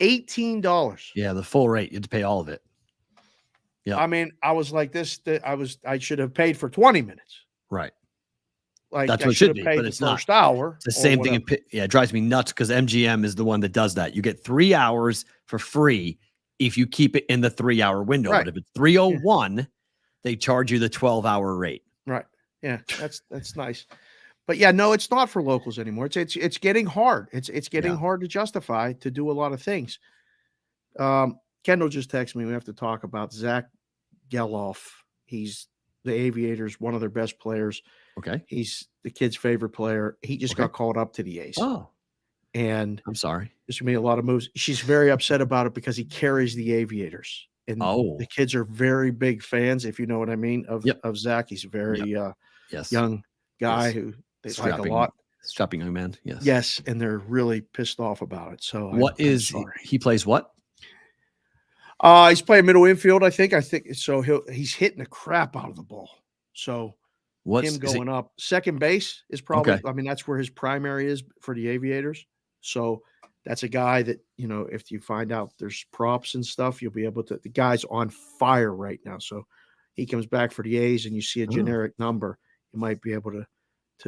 $18. Yeah, the full rate. You had to pay all of it. Yeah. I mean, I was like this. I should have paid for 20 minutes. Right. Like that's I what it should be, but it's not. First hour. It's the same thing. Yeah, it drives me nuts because MGM is the one that does that. You get 3 hours for free if you keep it in the 3 hour window. Right. But if it's 3:01, they charge you the 12-hour rate. Right. Yeah, that's nice. But yeah, no, it's not for locals anymore. It's getting hard. It's getting hard to justify to do a lot of things. Kendall just texted me. We have to talk about Zach Geloff. He's the Aviators, one of their best players. Okay. He's the kid's favorite player. He just got called up to the A's. Oh. And I'm sorry. Just made a lot of moves. She's very upset about it because he carries the Aviators. And the kids are very big fans, if you know what I mean, of Zach. He's a very young guy who they like a lot. Strapping young man. Yes. Yes. And they're really pissed off about it. So he plays what? He's playing middle infield, I think so. He's hitting the crap out of the ball. So him going up second base is probably, I mean, that's where his primary is for the Aviators. So that's a guy that, you know, if you find out there's props and stuff, you'll be able to, the guy's on fire right now. So he comes back for the A's and you see a generic number, you might be able to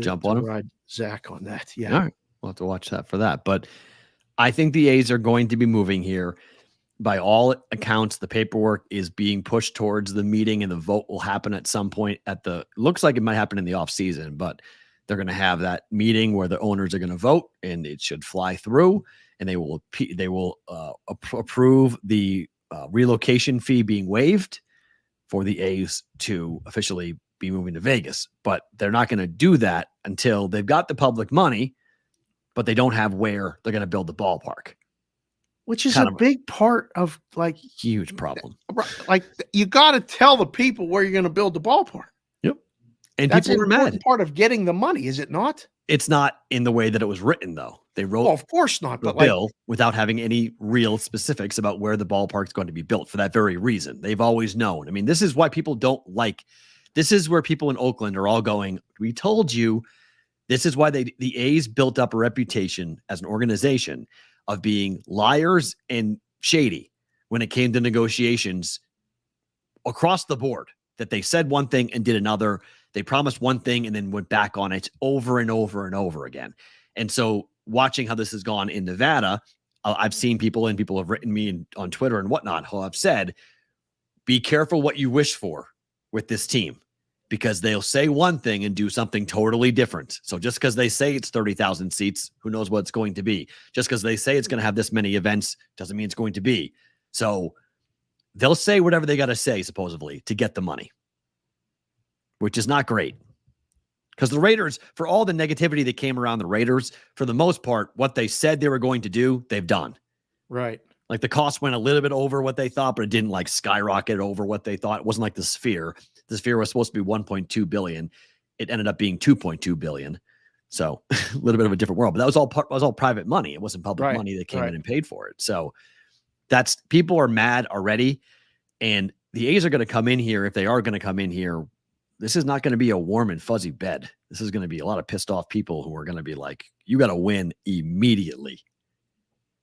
jump on him. Ride Zach on that. Yeah. All right. We'll have to watch that for that. But I think the A's are going to be moving here. By all accounts, the paperwork is being pushed towards the meeting and the vote will happen at some point looks like it might happen in the off season, but they're going to have that meeting where the owners are going to vote and it should fly through and they will approve the relocation fee being waived for the A's to officially be moving to Vegas. But they're not going to do that until they've got the public money, but they don't have where they're going to build the ballpark. Which is a big part of huge problem. Like you got to tell the people where you're going to build the ballpark. Yep. And that's people are mad. Part of getting the money, is it not? It's not in the way that it was written, though. They wrote, of course not, but bill without having any real specifics about where the ballpark's going to be built for that very reason. They've always known. I mean, this is why people don't like. This is where people in Oakland are all going. We told you. This is why the A's built up a reputation as an organization of being liars and shady when it came to negotiations across the board, that they said one thing and did another. They promised one thing and then went back on it over and over and over again. And so watching how this has gone in Nevada, I've seen people have written me on Twitter and whatnot who have said, be careful what you wish for with this team, because they'll say one thing and do something totally different. So just because they say it's 30,000 seats, who knows what it's going to be? Just because they say it's going to have this many events doesn't mean it's going to be. So they'll say whatever they got to say, supposedly, to get the money, which is not great. Because the Raiders, for all the negativity that came around the Raiders, for the most part, what they said they were going to do, they've done. Right. Like the cost went a little bit over what they thought, but it didn't skyrocket over what they thought. It wasn't like the Sphere. The Sphere was supposed to be $1.2 billion. It ended up being $2.2 billion. So a little bit of a different world, but that was all private money. It wasn't public money that came in and paid for it. So people are mad already. And the A's are going to come in here. If they are going to come in here, this is not going to be a warm and fuzzy bed. This is going to be a lot of pissed off people who are going to be like, you got to win immediately.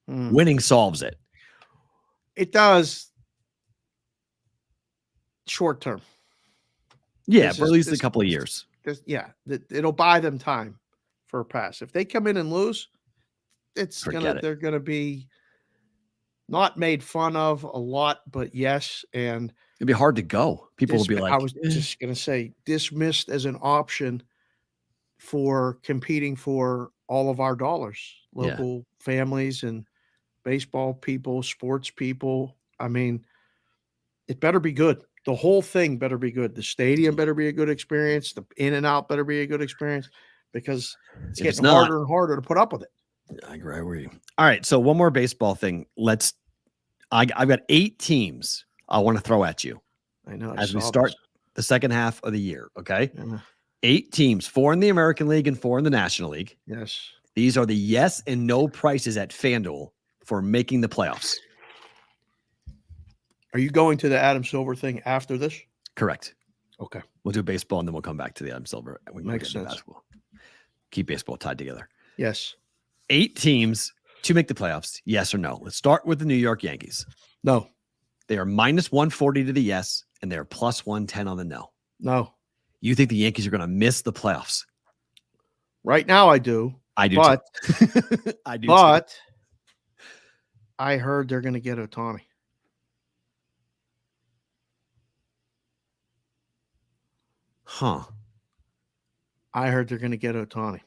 Winning solves it. It does short term. Yeah, for at least a couple of years. It'll buy them time for a pass. If they come in and lose, they're gonna be not made fun of a lot, but yes, and it'd be hard to go. People will be like, I was just gonna say, dismissed as an option for competing for all of our dollars, local families and baseball people, sports people. I mean, It better be good. The whole thing better be good. The stadium better be a good experience. The in and out better be a good experience because it's getting harder and harder to put up with it. I agree. All right. So one more baseball thing. I've got 8 teams I want to throw at you. I know. As we start the second half of the year. Okay. Yeah. 8 teams, 4 in the American League and 4 in the National League. Yes. These are the yes and no prices at FanDuel for making the playoffs. Are you going to the Adam Silver thing after this? Correct. Okay. We'll do baseball and then we'll come back to the Adam Silver. We can Makes get into sense. basketball. Keep baseball tied together. Yes. 8 teams to make the playoffs. Yes or no? Let's start with the New York Yankees. No. They are minus 140 to the yes, and they're plus 110 on the no. No. You think the Yankees are going to miss the playoffs? Right now I do. I do But too. I do But too. I heard they're going to get Ohtani. Huh. I heard they're going to get Ohtani.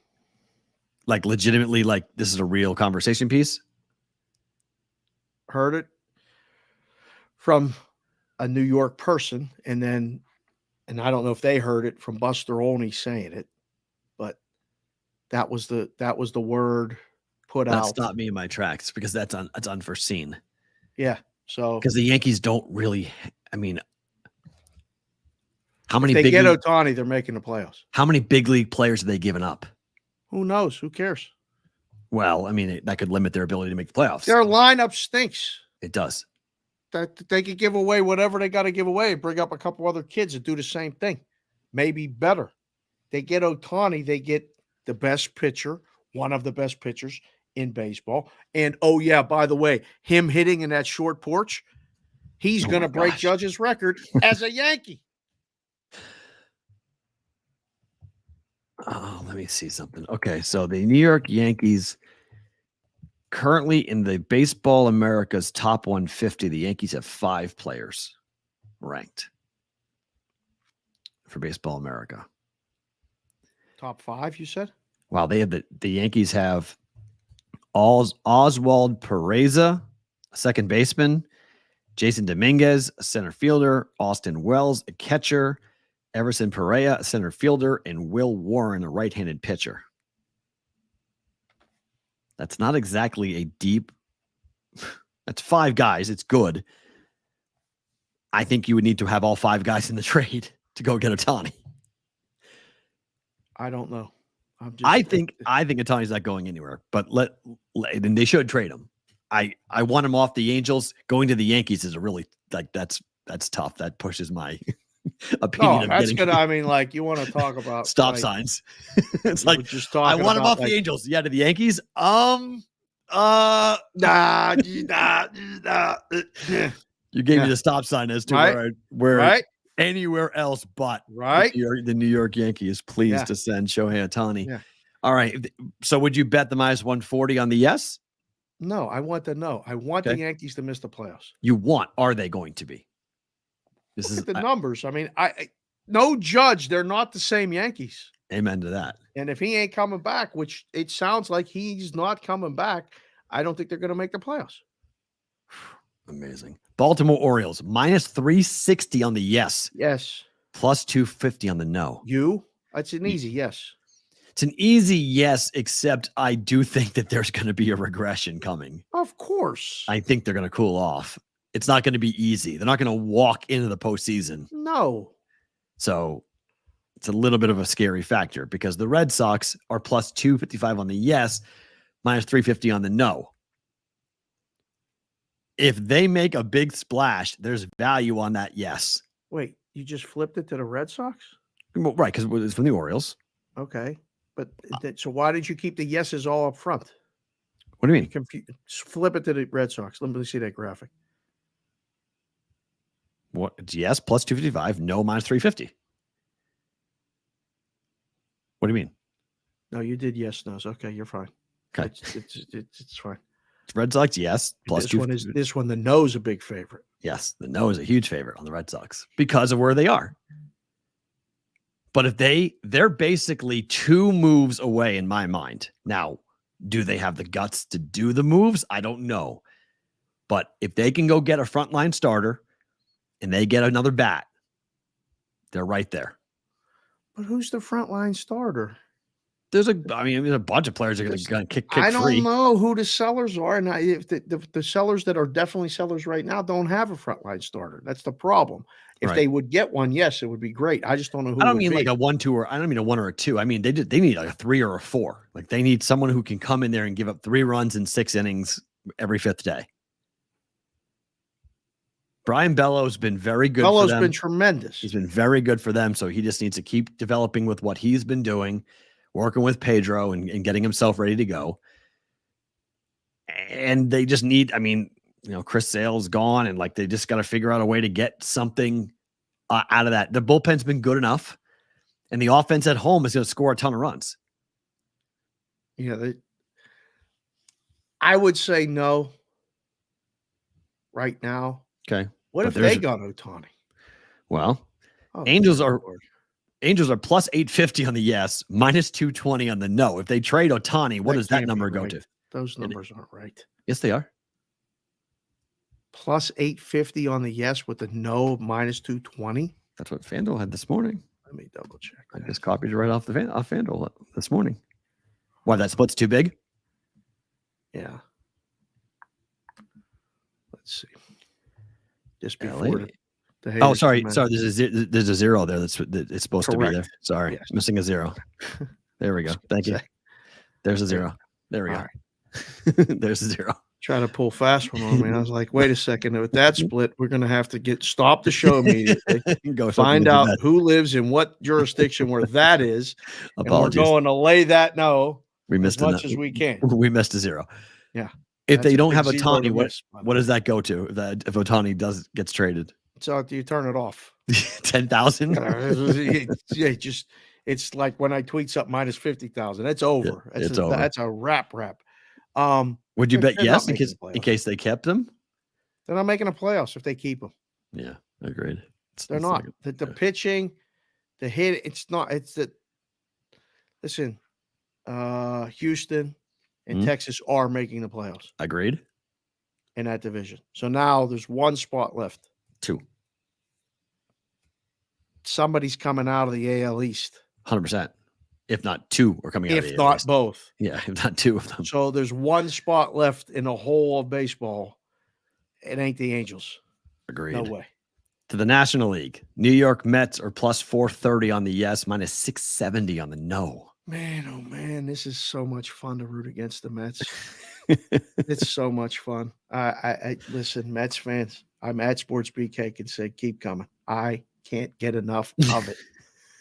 Like legitimately, like this is a real conversation piece? Heard it from a New York person, and I don't know if they heard it from Buster Olney saying it, but that was the word put That out. stopped me in my tracks because that's unforeseen. Yeah. So Because the Yankees don't really, I mean, how many if they big get league, Ohtani, they're making the playoffs. how many big league players have they given up? Who knows? Who cares? Well, I mean, that could limit their ability to make the playoffs. Their lineup stinks. It does. That they could give away whatever they got to give away and bring up a couple other kids that do the same thing. Maybe better. They get Ohtani, they get the best pitcher, one of the best pitchers in baseball. And oh yeah, by the way, him hitting in that short porch, he's going to break Judge's record as a Yankee. Oh, let me see something. Okay, so the New York Yankees currently in the Baseball America's top 150, the Yankees have 5 players ranked for Baseball America. Top 5, you said? Wow, they have the Yankees have Oswald Pereza, a second baseman, Jason Dominguez, a center fielder, Austin Wells, a catcher, Everson Perea, a center fielder, and Will Warren, a right-handed pitcher. That's not exactly a deep. That's 5 guys. It's good. I think you would need to have all 5 guys in the trade to go get Ohtani. I don't know. I think Ohtani's not going anywhere, but then they should trade him. I want him off the Angels. Going to the Yankees is a really that's tough. That pushes my opinion. That's good. I mean, like you want to talk about stop signs. It's like just I talking want him about, off the Angels. Yeah, to the Yankees. Nah. You gave me the stop sign as to where anywhere else but the New York Yankees pleased to send Shohei Ohtani. Yeah. All right. So would you bet the minus 140 on the yes? No, I want the no. I want the Yankees to miss the playoffs. You want? Are they going to be? Look at the numbers. I mean, I no Judge. They're not the same Yankees. Amen to that. And if he ain't coming back, which it sounds like he's not coming back, I don't think they're going to make the playoffs. Amazing. Baltimore Orioles minus 360 on the yes. Yes. Plus 250 on the no. That's an easy yes. It's an easy yes, except I do think that there's going to be a regression coming. Of course. I think they're going to cool off. It's not going to be easy. They're not going to walk into the postseason. No. So it's a little bit of a scary factor because the Red Sox are plus 255 on the yes, minus 350 on the no. If they make a big splash, there's value on that yes. Wait, you just flipped it to the Red Sox? Well, right, because it's from the Orioles. Okay. But so why did you keep the yeses all up front? What do you mean? Flip it to the Red Sox. Let me see that graphic. What? It's yes, plus 255, no, minus 350. What do you mean? No, you did yes, no's. Okay, you're fine. Okay. It's fine. Red Sox, yes. Plus this one, the no's a big favorite. Yes, the no is a huge favorite on the Red Sox because of where they are. But if they're basically 2 moves away in my mind. Now, do they have the guts to do the moves? I don't know. But if they can go get a frontline starter and they get another bat, they're right there. But who's the frontline starter? There's a bunch of players are going to kick free. I don't know who the sellers are, and if the sellers that are definitely sellers right now don't have a frontline starter. That's the problem. If they would get one, yes, it would be great. I just don't know who. I don't mean like a 1-2, or I don't mean a 1 or a 2. I mean they need like a 3 or a 4. Like they need someone who can come in there and give up 3 runs in 6 innings every 5th day. Brian Bellows been very good. Bellows been tremendous. He's been very good for them. So he just needs to keep developing with what he's been doing, working with Pedro and getting himself ready to go. And they just need, Chris Sale's gone, and like they just got to figure out a way to get something out of that. The bullpen's been good enough, and the offense at home is going to score a ton of runs. Yeah, I would say no right now. Okay. What if they got Ohtani? Well, Angels are plus 850 on the yes, minus 220 on the no. If they trade Ohtani, what does that number go to? Those numbers aren't right. Yes, they are. Plus 850 on the yes with the no minus 220. That's what FanDuel had this morning. Let me double check. I just copied it right off off FanDuel this morning. Why, that split's too big? Yeah. Let's see. Just before the sorry. There's a 0 there. It's supposed to be there. Sorry, yes. Missing a 0. There we go. Thank you. There's a 0. There we go. Right. There's a 0. Trying to pull fast one on me. I was like, wait a second. With that split, we're going to have to stop the show immediately. Go find out who lives in what jurisdiction where that is. Apologies. And we're going to lay that we missed as much as we can. We missed a 0. Yeah. If they don't have Ohtani, what does that go to? If Ohtani gets traded, so do you turn it off? 10,000. It's like when I tweet something minus 50,000. It's over. Yeah, it's over. That's a wrap. Would you bet yes in case they kept him? They're not making the playoffs if they keep him. Yeah, agreed. They're not. The pitching, the hit. It's not. It's that. Listen, Houston and Texas are making the playoffs. Agreed. In that division. So now there's 1 spot left. 2. Somebody's coming out of the AL East. 100%. If not 2 are coming out of the AL East. If not both. Yeah, if not 2 of them. So there's 1 spot left in the whole of baseball. It ain't the Angels. Agreed. No way. To the National League, New York Mets are plus 430 on the yes, minus 670 on the no. Man, oh man, this is so much fun to root against the Mets. It's so much fun. I listen, Mets fans. I'm at Sports BK can say keep coming. I can't get enough of it.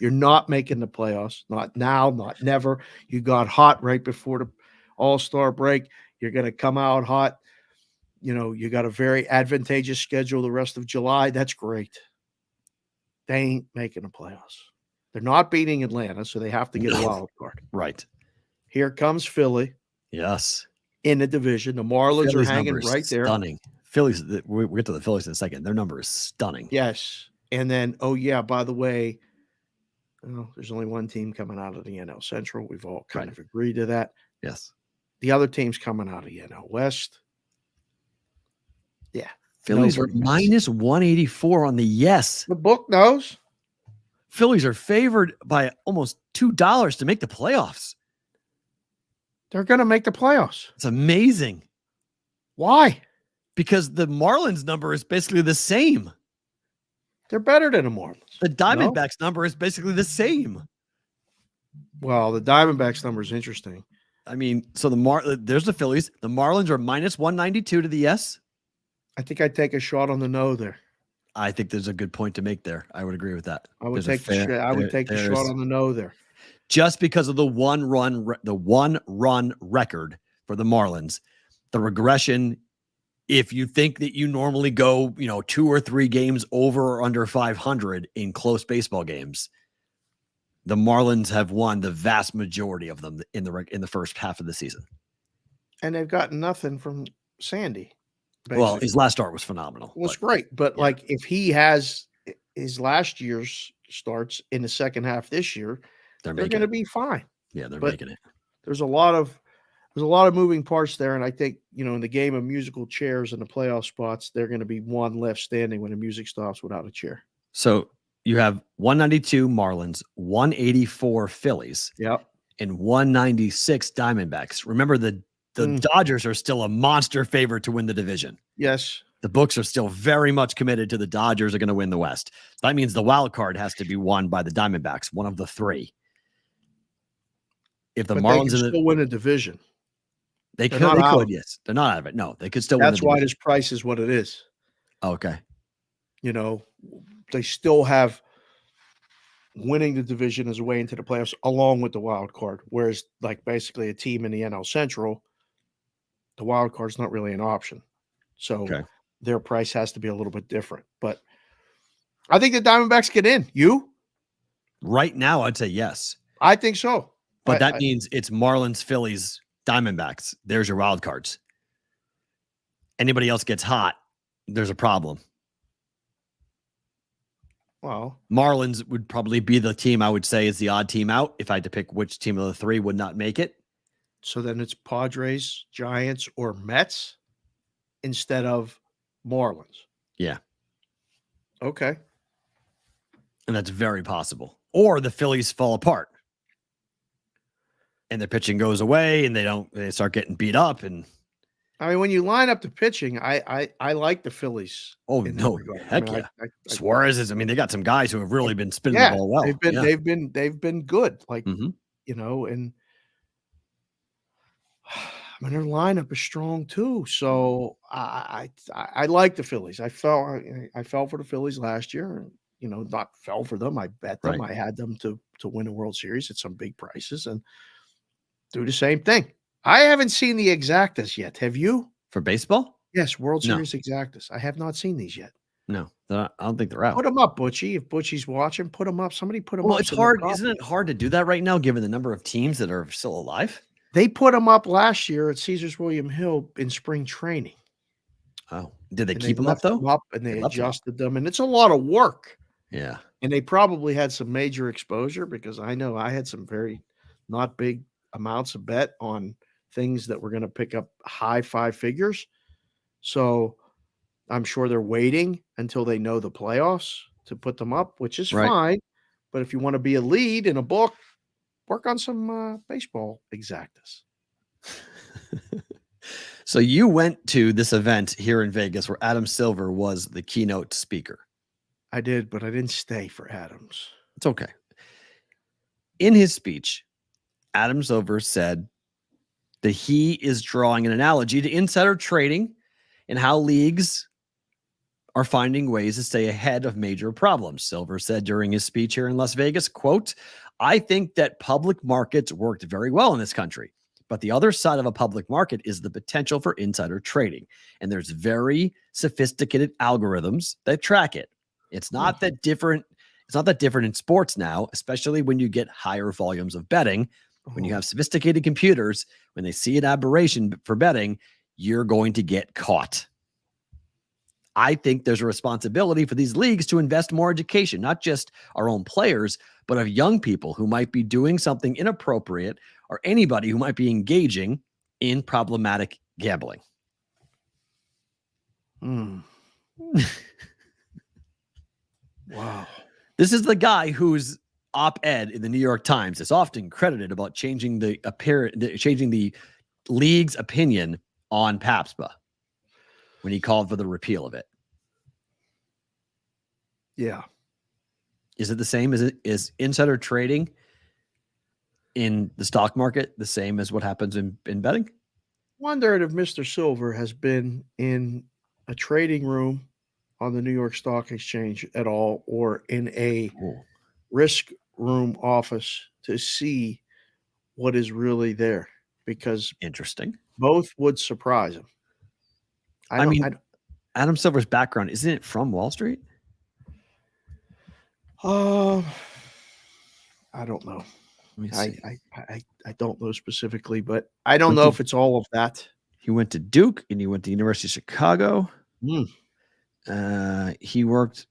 You're not making the playoffs. Not now, not never. You got hot right before the All-Star break. You're going to come out hot. You got a very advantageous schedule the rest of July. That's great. They ain't making the playoffs. They're not beating Atlanta, so they have to get a wild card. Right. Here comes Philly. Yes. In the division. The Marlins are hanging right there. Stunning. Phillies, we'll get to the Phillies in a second. Their number is stunning. Yes. And then, by the way, there's only one team coming out of the NL Central. We've all kind of agreed to that. Yes. The other team's coming out of the NL West. Yeah. Phillies are minus 184 on the yes. The book knows. Phillies are favored by almost $2 to make the playoffs. They're going to make the playoffs. It's amazing. Why? Because the Marlins number is basically the same. They're better than the Marlins. The Diamondbacks number is basically the same. Well, the Diamondbacks number is interesting. So there's the Phillies. The Marlins are minus 192 to the yes. I think I'd take a shot on the no there. I think there's a good point to make there. I would agree with that. I would take the shot on the no there. Just because of the one run record for the Marlins, the regression. If you think that you normally go, 2 or 3 games over or under 500 in close baseball games, the Marlins have won the vast majority of them in the first half of the season. And they've gotten nothing from Sandy. Basically. Well, his last start was phenomenal. It was great. But if he has his last year's starts in the second half this year, they're going to be fine. Yeah, they're making it. There's a lot of there's a lot of moving parts there. And I think, in the game of musical chairs and the playoff spots, they're going to be one left standing when the music stops without a chair. So you have 192 Marlins, 184 Phillies, Yep. and 196 Diamondbacks. Remember, the Dodgers are still a monster favorite to win the division. Yes. The books are still very much committed to the Dodgers are going to win the West. That means the wild card has to be won by the Diamondbacks, one of the three. If the Marlins they can still win a division. They could, yes. They're not out of it. No, they could still win the division. That's why this price is what it is. Okay. They still have winning the division as a way into the playoffs along with the wild card. Whereas, like, basically a team in the NL Central, the wild card is not really an option. So their price has to be a little bit different. But I think the Diamondbacks get in. You? Right now, I'd say yes. I think so. But that means it's Marlins, Phillies, Diamondbacks. There's your wild cards. Anybody else gets hot, there's a problem. Well, Marlins would probably be the team I would say is the odd team out. If I had to pick which team of the three would not make it. So then it's Padres, Giants, or Mets instead of Marlins. Yeah. Okay. And that's very possible. Or the Phillies fall apart. And their pitching goes away and they start getting beat up. And I mean, when you line up the pitching, I like the Phillies. Oh no, heck yeah. Suarez is, they got some guys who have really been spinning the ball well. They've been good. Like, and their lineup is strong too. So I like the Phillies. I fell for the Phillies last year. Not fell for them. I bet them. Right. I had them to win a World Series at some big prices and do the same thing. I haven't seen the exactas yet. Have you? For baseball? Yes, World Series exactas. I have not seen these yet. No, I don't think they're out. Put them up, Butchie. If Butchie's watching, put them up. Somebody put them up. Well, it's hard. Isn't it hard to do that right now, given the number of teams that are still alive? They put them up last year at Caesars William Hill in spring training. Oh, did they keep them up though? And they adjusted them, and it's a lot of work. Yeah, and they probably had some major exposure because I know I had some very not big amounts of bet on things that were going to pick up high five figures. So I'm sure they're waiting until they know the playoffs to put them up, which is fine. But if you want to be a lead in a book, work on some baseball exactas. So you went to this event here in Vegas where Adam Silver was the keynote speaker. I did, but I didn't stay for Adams. It's okay. In his speech, Adam Silver said that he is drawing an analogy to insider trading and how leagues are finding ways to stay ahead of major problems. Silver said during his speech here in Las Vegas, quote, "I think that public markets worked very well in this country, but the other side of a public market is the potential for insider trading. And there's very sophisticated algorithms that track it. It's not that different. It's not that different in sports now, especially when you get higher volumes of betting. When you have sophisticated computers, when they see an aberration for betting, you're going to get caught. I think there's a responsibility for these leagues to invest more education, not just our own players, but of young people who might be doing something inappropriate or anybody who might be engaging in problematic gambling." Wow. This is the guy whose op-ed in the New York Times is often credited about changing the league's opinion on PASPA when he called for the repeal of it. Yeah. Is it the same? Is insider trading in the stock market the same as what happens in betting? Wondered if Mr. Silver has been in a trading room on the New York Stock Exchange at all, or in a risk room office to see what is really there, because interesting. Both would surprise him. Adam Silver's background, isn't it from Wall Street? I don't know. I don't know specifically, but I don't know if it's all of that. He went to Duke and he went to University of Chicago. He worked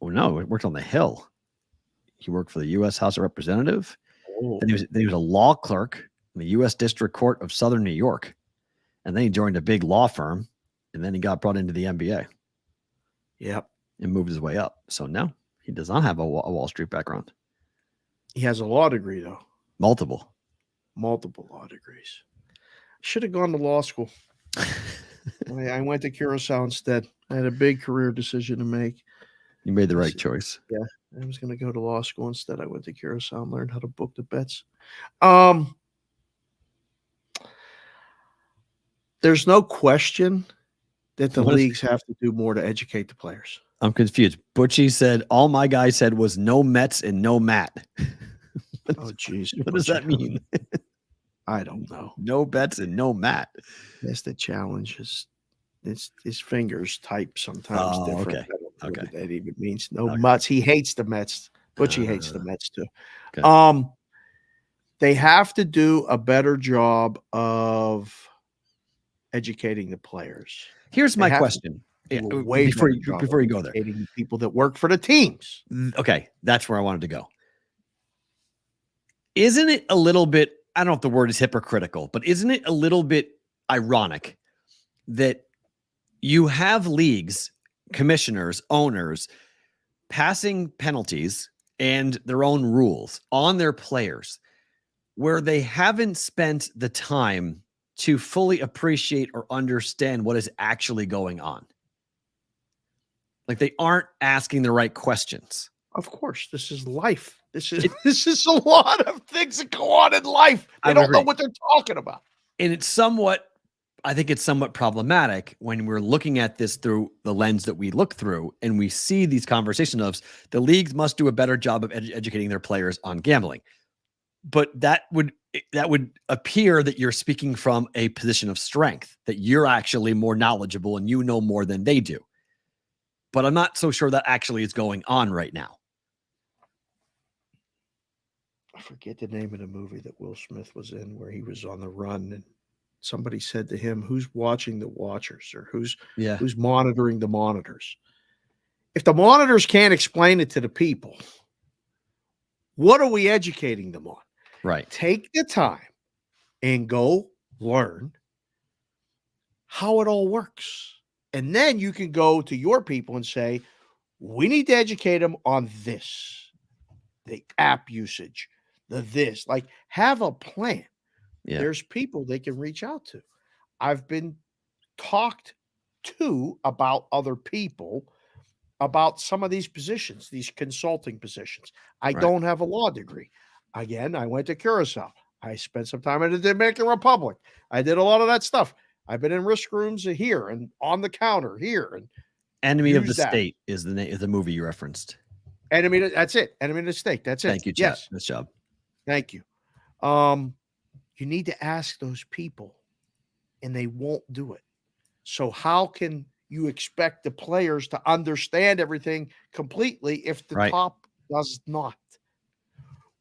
on the Hill. He worked for the U.S. House of Representatives. Then he was a law clerk in the U.S. District Court of Southern New York. And then he joined a big law firm, and then he got brought into the NBA. Yep. And moved his way up. So no, he does not have a Wall Street background. He has a law degree, though. Multiple law degrees. Should have gone to law school. I went to Curacao instead. I had a big career decision to make. You made the right choice. Yeah, I was going to go to law school instead. I went to Curacao and learned how to book the bets. There's no question that the leagues have to do more to educate the players. I'm confused. Butchie said, all my guy said was no Mets and no Matt. Oh, geez. What does that mean? I don't know. No bets and no Matt. That's the challenge. His fingers type sometimes different. Okay. I don't know Okay. what that even means. No Mets. He hates the Mets. Butchie hates the Mets too. Okay. They have to do a better job of educating the players. Here's my question. Before you go there, educating the people that work for the teams. Okay, that's where I wanted to go. Isn't it a little bit, I don't know if the word is hypocritical, but isn't it a little bit ironic that you have leagues, commissioners, owners passing penalties and their own rules on their players where they haven't spent the time to fully appreciate or understand what is actually going on? Like they aren't asking the right questions. Of course, this is life. This is a lot of things that go on in life. They don't know what they're talking about. And I think it's somewhat problematic when we're looking at this through the lens that we look through and we see these conversations of the leagues must do a better job of educating their players on gambling. But that would appear that you're speaking from a position of strength, that you're actually more knowledgeable and you know more than they do. But I'm not so sure that actually is going on right now. I forget the name of the movie that Will Smith was in where he was on the run and somebody said to him, who's watching the watchers or who's monitoring the monitors? If the monitors can't explain it to the people, what are we educating them on? Right. Take the time and go learn how it all works. And then you can go to your people and say, we need to educate them on this, the app usage, this, like have a plan. Yeah. There's people they can reach out to. I've been talked to about other people about some of these positions, these consulting positions. I don't have a law degree. Again, I went to Curacao. I spent some time in the Dominican Republic. I did a lot of that stuff. I've been in risk rooms here and on the counter here. And Enemy of the State is the name of the movie you referenced. That's it. Enemy of the State. That's it. Thank you, Chad. Yes. Nice job. Thank you. You need to ask those people, and they won't do it. So how can you expect the players to understand everything completely if the top does not?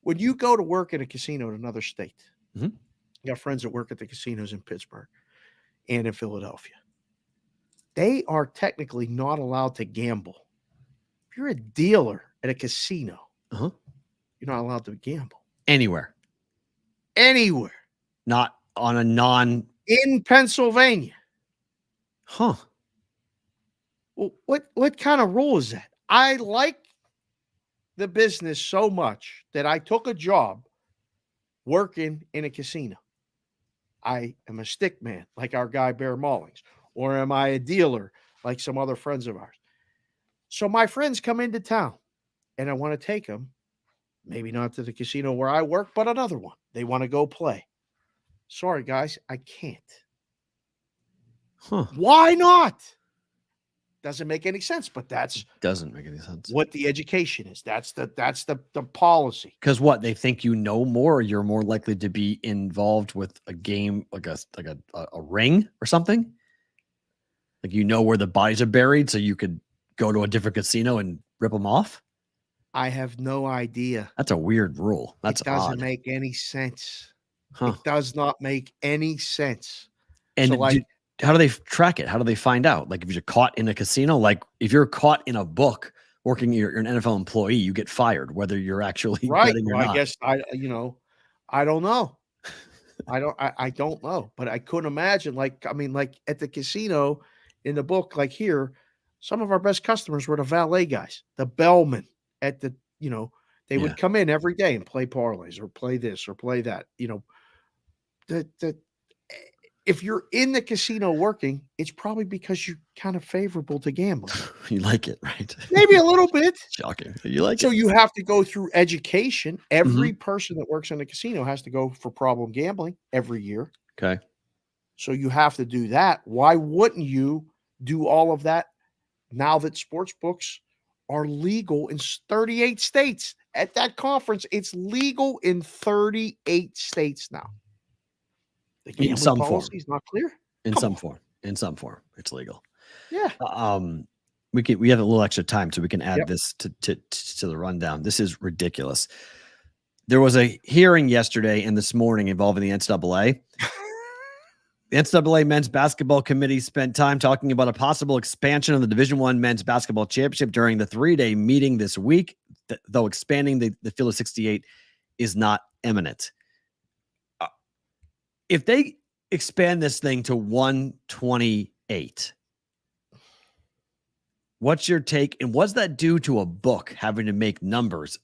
When you go to work at a casino in another state, I got friends that work at the casinos in Pittsburgh and in Philadelphia. They are technically not allowed to gamble. If you're a dealer at a casino, you're not allowed to gamble. Anywhere. Not on a in Pennsylvania. Huh. Well, what kind of rule is that? I like the business so much that I took a job working in a casino. I am a stick man like our guy Bear Maulings, or am I a dealer like some other friends of ours? So my friends come into town and I want to take them, maybe not to the casino where I work, but another one. They want to go play. Sorry, guys, I can't. Why not? Doesn't make any sense, but doesn't make any sense. What the education is. That's the policy. Because what they think you know more, or you're more likely to be involved with a game like a ring or something. Like you know where the bodies are buried, so you could go to a different casino and rip them off. I have no idea. That's a weird rule. That's doesn't odd. Make any sense. It does not make any sense. And so how do they track it? How do they find out? Like if you're caught in a casino, like if you're caught in a book working, you're an NFL employee, you get fired, whether you're actually betting or not. I guess I don't know. I don't know, but I couldn't imagine. Like at the casino in the book, like here, some of our best customers were the valet guys, the bellmen at the, they would come in every day and play parlays or play this or play that. If you're in the casino working, it's probably because you're kind of favorable to gambling. You like it, right? Maybe a little bit. Shocking. You like it. So you have to go through education. Every person that works in a casino has to go for problem gambling every year. Okay. So you have to do that. Why wouldn't you do all of that now that sports books are legal in 38 states? At that conference, it's legal in 38 states now. The gambling some policy form. is not clear. In some form, it's legal. Yeah. We have a little extra time, so we can add this to the rundown. This is ridiculous. There was a hearing yesterday and this morning involving the NCAA. The NCAA men's basketball committee spent time talking about a possible expansion of the Division I men's basketball championship during the 3-day meeting this week, though expanding the field of 68 is not imminent. If they expand this thing to 128, what's your take? And what's that do to a book having to make numbers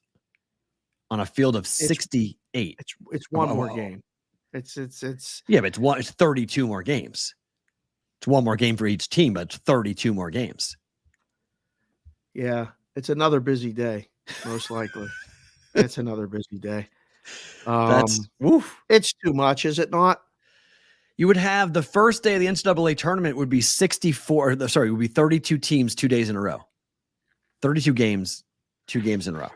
on a field of 68? It's one more game. It's but it's 32 more games. It's one more game for each team, but it's 32 more games. Yeah, it's another busy day, most likely. It's another busy day. It's too much, is it not? You would have the first day of the NCAA tournament would be 32 teams 2 days in a row. 32 games, 2 games in a row.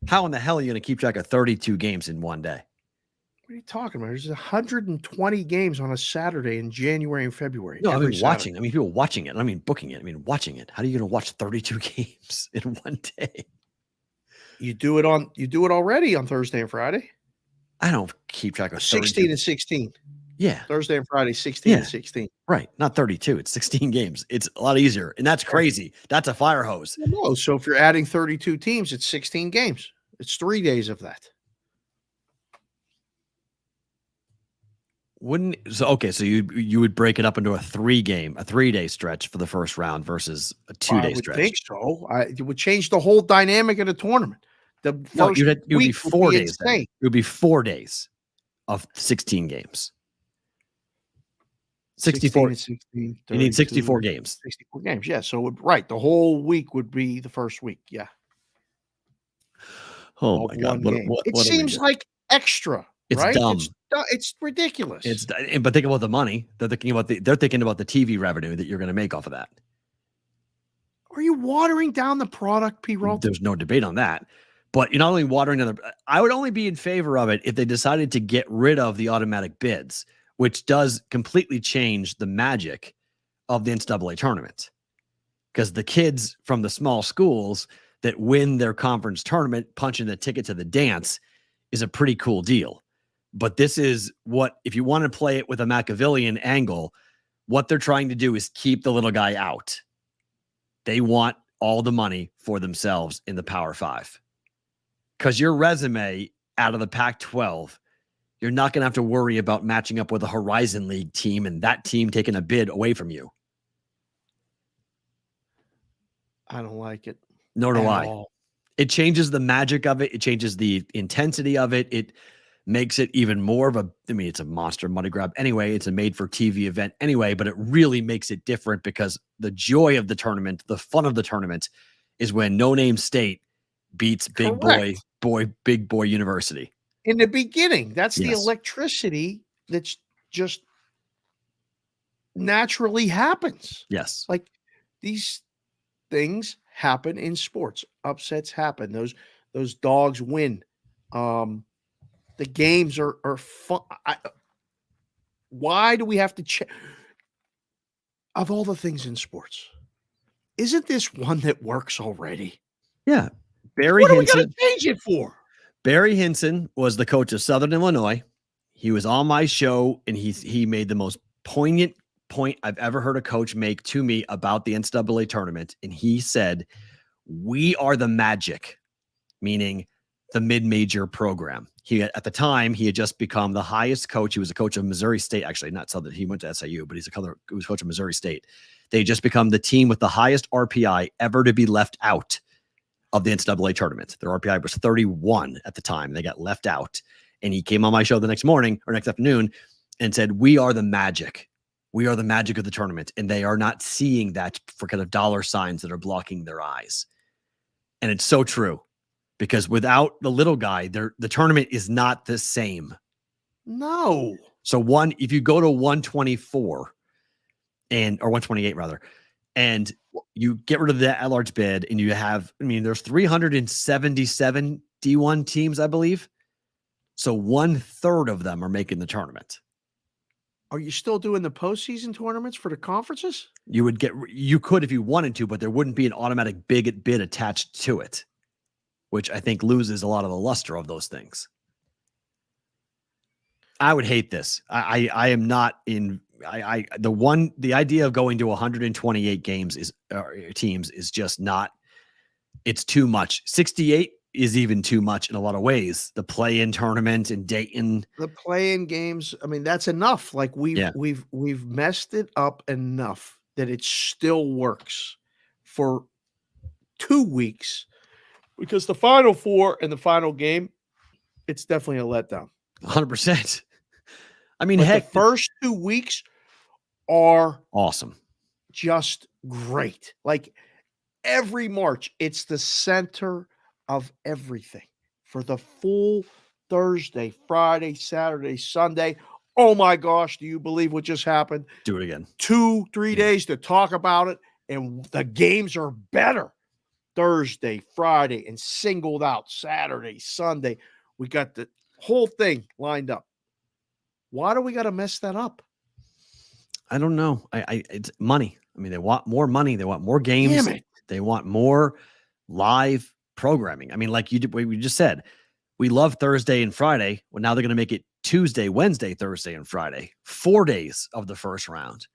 How in the hell are you going to keep track of 32 games in one day? What are you talking about? There's 120 games on a Saturday in January and February. No, I mean watching. I mean people watching it. I mean booking it. I mean watching it. How are you going to watch 32 games in one day? You do it already on Thursday and Friday. I don't keep track of 16 and 16. Yeah. Thursday and Friday, 16 and 16. Right. Not 32. It's 16 games. It's a lot easier. And that's crazy. That's a fire hose. No. So if you're adding 32 teams, it's 16 games. It's 3 days of that. So you would break it up into a 3-day stretch for the first round versus a 2-day stretch. I think so. It would change the whole dynamic of the tournament. It would be 4 days. It would be 4 days of 16 games. 64. 16, you need 64 games. 64 games. Yeah. So the whole week would be the first week. Yeah. Oh my God. It seems like extra. It's right? dumb. It's ridiculous. But think about the money. They're thinking about the TV revenue that you're going to make off of that. Are you watering down the product, Perrault? There's no debate on that. But you're not only watering down I would only be in favor of it if they decided to get rid of the automatic bids, which does completely change the magic of the NCAA tournament. Because the kids from the small schools that win their conference tournament, punching the ticket to the dance, is a pretty cool deal. But this is if you want to play it with a Machiavellian angle, what they're trying to do is keep the little guy out. They want all the money for themselves in the Power 5. Because your resume out of the Pac-12, you're not going to have to worry about matching up with a Horizon League team and that team taking a bid away from you. I don't like it. Nor do I. It changes the magic of it. It changes the intensity of it. It makes it even more of it's a monster money grab anyway. It's a made-for-TV event anyway, but it really makes it different because the joy of the tournament, the fun of the tournament, is when no-name state beats big boy university. In the beginning, that's the electricity that's just naturally happens. Yes. Like these things happen in sports. Upsets happen. Those dogs win. The games are fun. Why do we have to check? Of all the things in sports, isn't this one that works already? Yeah. What are we going to change it for? Barry Hinson was the coach of Southern Illinois. He was on my show, and he made the most poignant point I've ever heard a coach make to me about the NCAA tournament. And he said, we are the Magic, meaning the mid-major program. At the time, he had just become the highest coach. He was a coach of Missouri State, actually, not Southern. He went to SIU, but he was coach of Missouri State. They had just become the team with the highest RPI ever to be left out of the NCAA tournament. Their RPI was 31 at the time. They got left out. And he came on my show the next morning or next afternoon and said, we are the magic. We are the magic of the tournament. And they are not seeing that for kind of dollar signs that are blocking their eyes. And it's so true, because without the little guy, the tournament is not the same. No. So if you go to 124 or 128 rather, and you get rid of the at-large bid, and you have, there's 377 D1 teams, I believe. So 1/3 of them are making the tournament. Are you still doing the postseason tournaments for the conferences? You could if you wanted to, but there wouldn't be an automatic bid attached to it, which I think loses a lot of the luster of those things. I would hate this. I am not in. The idea of going to 128 teams is just not. It's too much. 68 is even too much in a lot of ways. The play-in tournament in Dayton, the play-in games. That's enough. Like we've messed it up enough that it still works for 2 weeks, because the Final Four and the final game, it's definitely a letdown. 100%. The first 2 weeks are awesome, just great. Like every March, it's the center of everything for the full Thursday, Friday, Saturday, Sunday. Oh my gosh, do you believe what just happened? Do it again. 2-3 days to talk about it, and the games are better. Thursday, Friday, and singled out Saturday, Sunday. We got the whole thing lined up. Why do we got to mess that up? I don't know. It's money. They want more money. They want more games. Damn it. They want more live programming. Like we just said, we love Thursday and Friday. Well, now they're going to make it Tuesday, Wednesday, Thursday, and Friday, 4 days of the first round.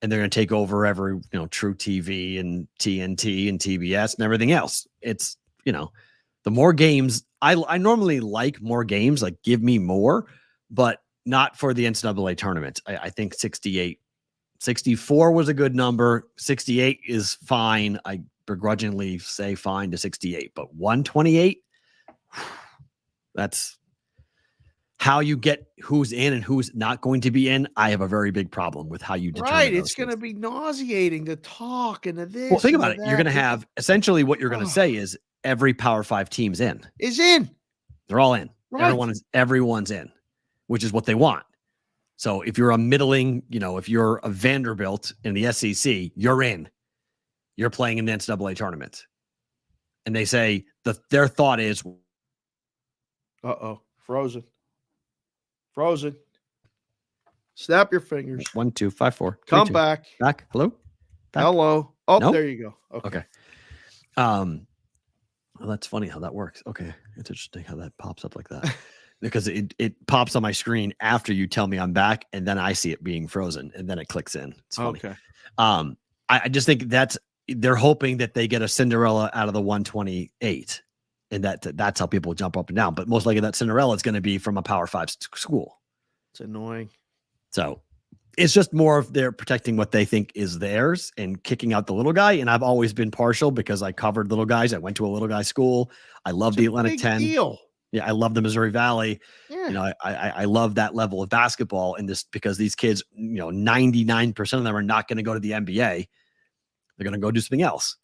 And they're going to take over every, True TV and TNT and TBS and everything else. It's, the more games. I normally like more games, like give me more, but not for the NCAA tournament. I think 64 was a good number. 68 is fine. I begrudgingly say fine to 68, but 128, that's how you get who's in and who's not going to be in. I have a very big problem with how you determine. Right. It's going to be nauseating to talk and to this. Well, think about it. You're going to have essentially what you're going to say is every Power 5 team's in. Is in. They're all in. Right. Everyone's in, which is what they want. So if you're a middling, if you're a Vanderbilt in the SEC, you're in. You're playing in the NCAA tournament. And they say their thought is, frozen. Snap your fingers. 1, 2, 5, 4. Come 2. back. Back. Hello. Back. Hello. Oh, nope. There you go. Okay. Well, that's funny how that works. Okay. It's interesting how that pops up like that. Because it pops on my screen after you tell me I'm back, and then I see it being frozen, and then it clicks in. It's funny. Okay. I just think they're hoping that they get a Cinderella out of the 128, and that's how people jump up and down. But most likely that Cinderella is going to be from a Power 5 school. It's annoying. So it's just more of they're protecting what they think is theirs and kicking out the little guy. And I've always been partial because I covered little guys. I went to a little guy school. I love the Atlantic 10. Deal. Yeah, I love the Missouri Valley. Yeah. I love that level of basketball, and this because these kids, 99% of them are not going to go to the NBA. They're going to go do something else.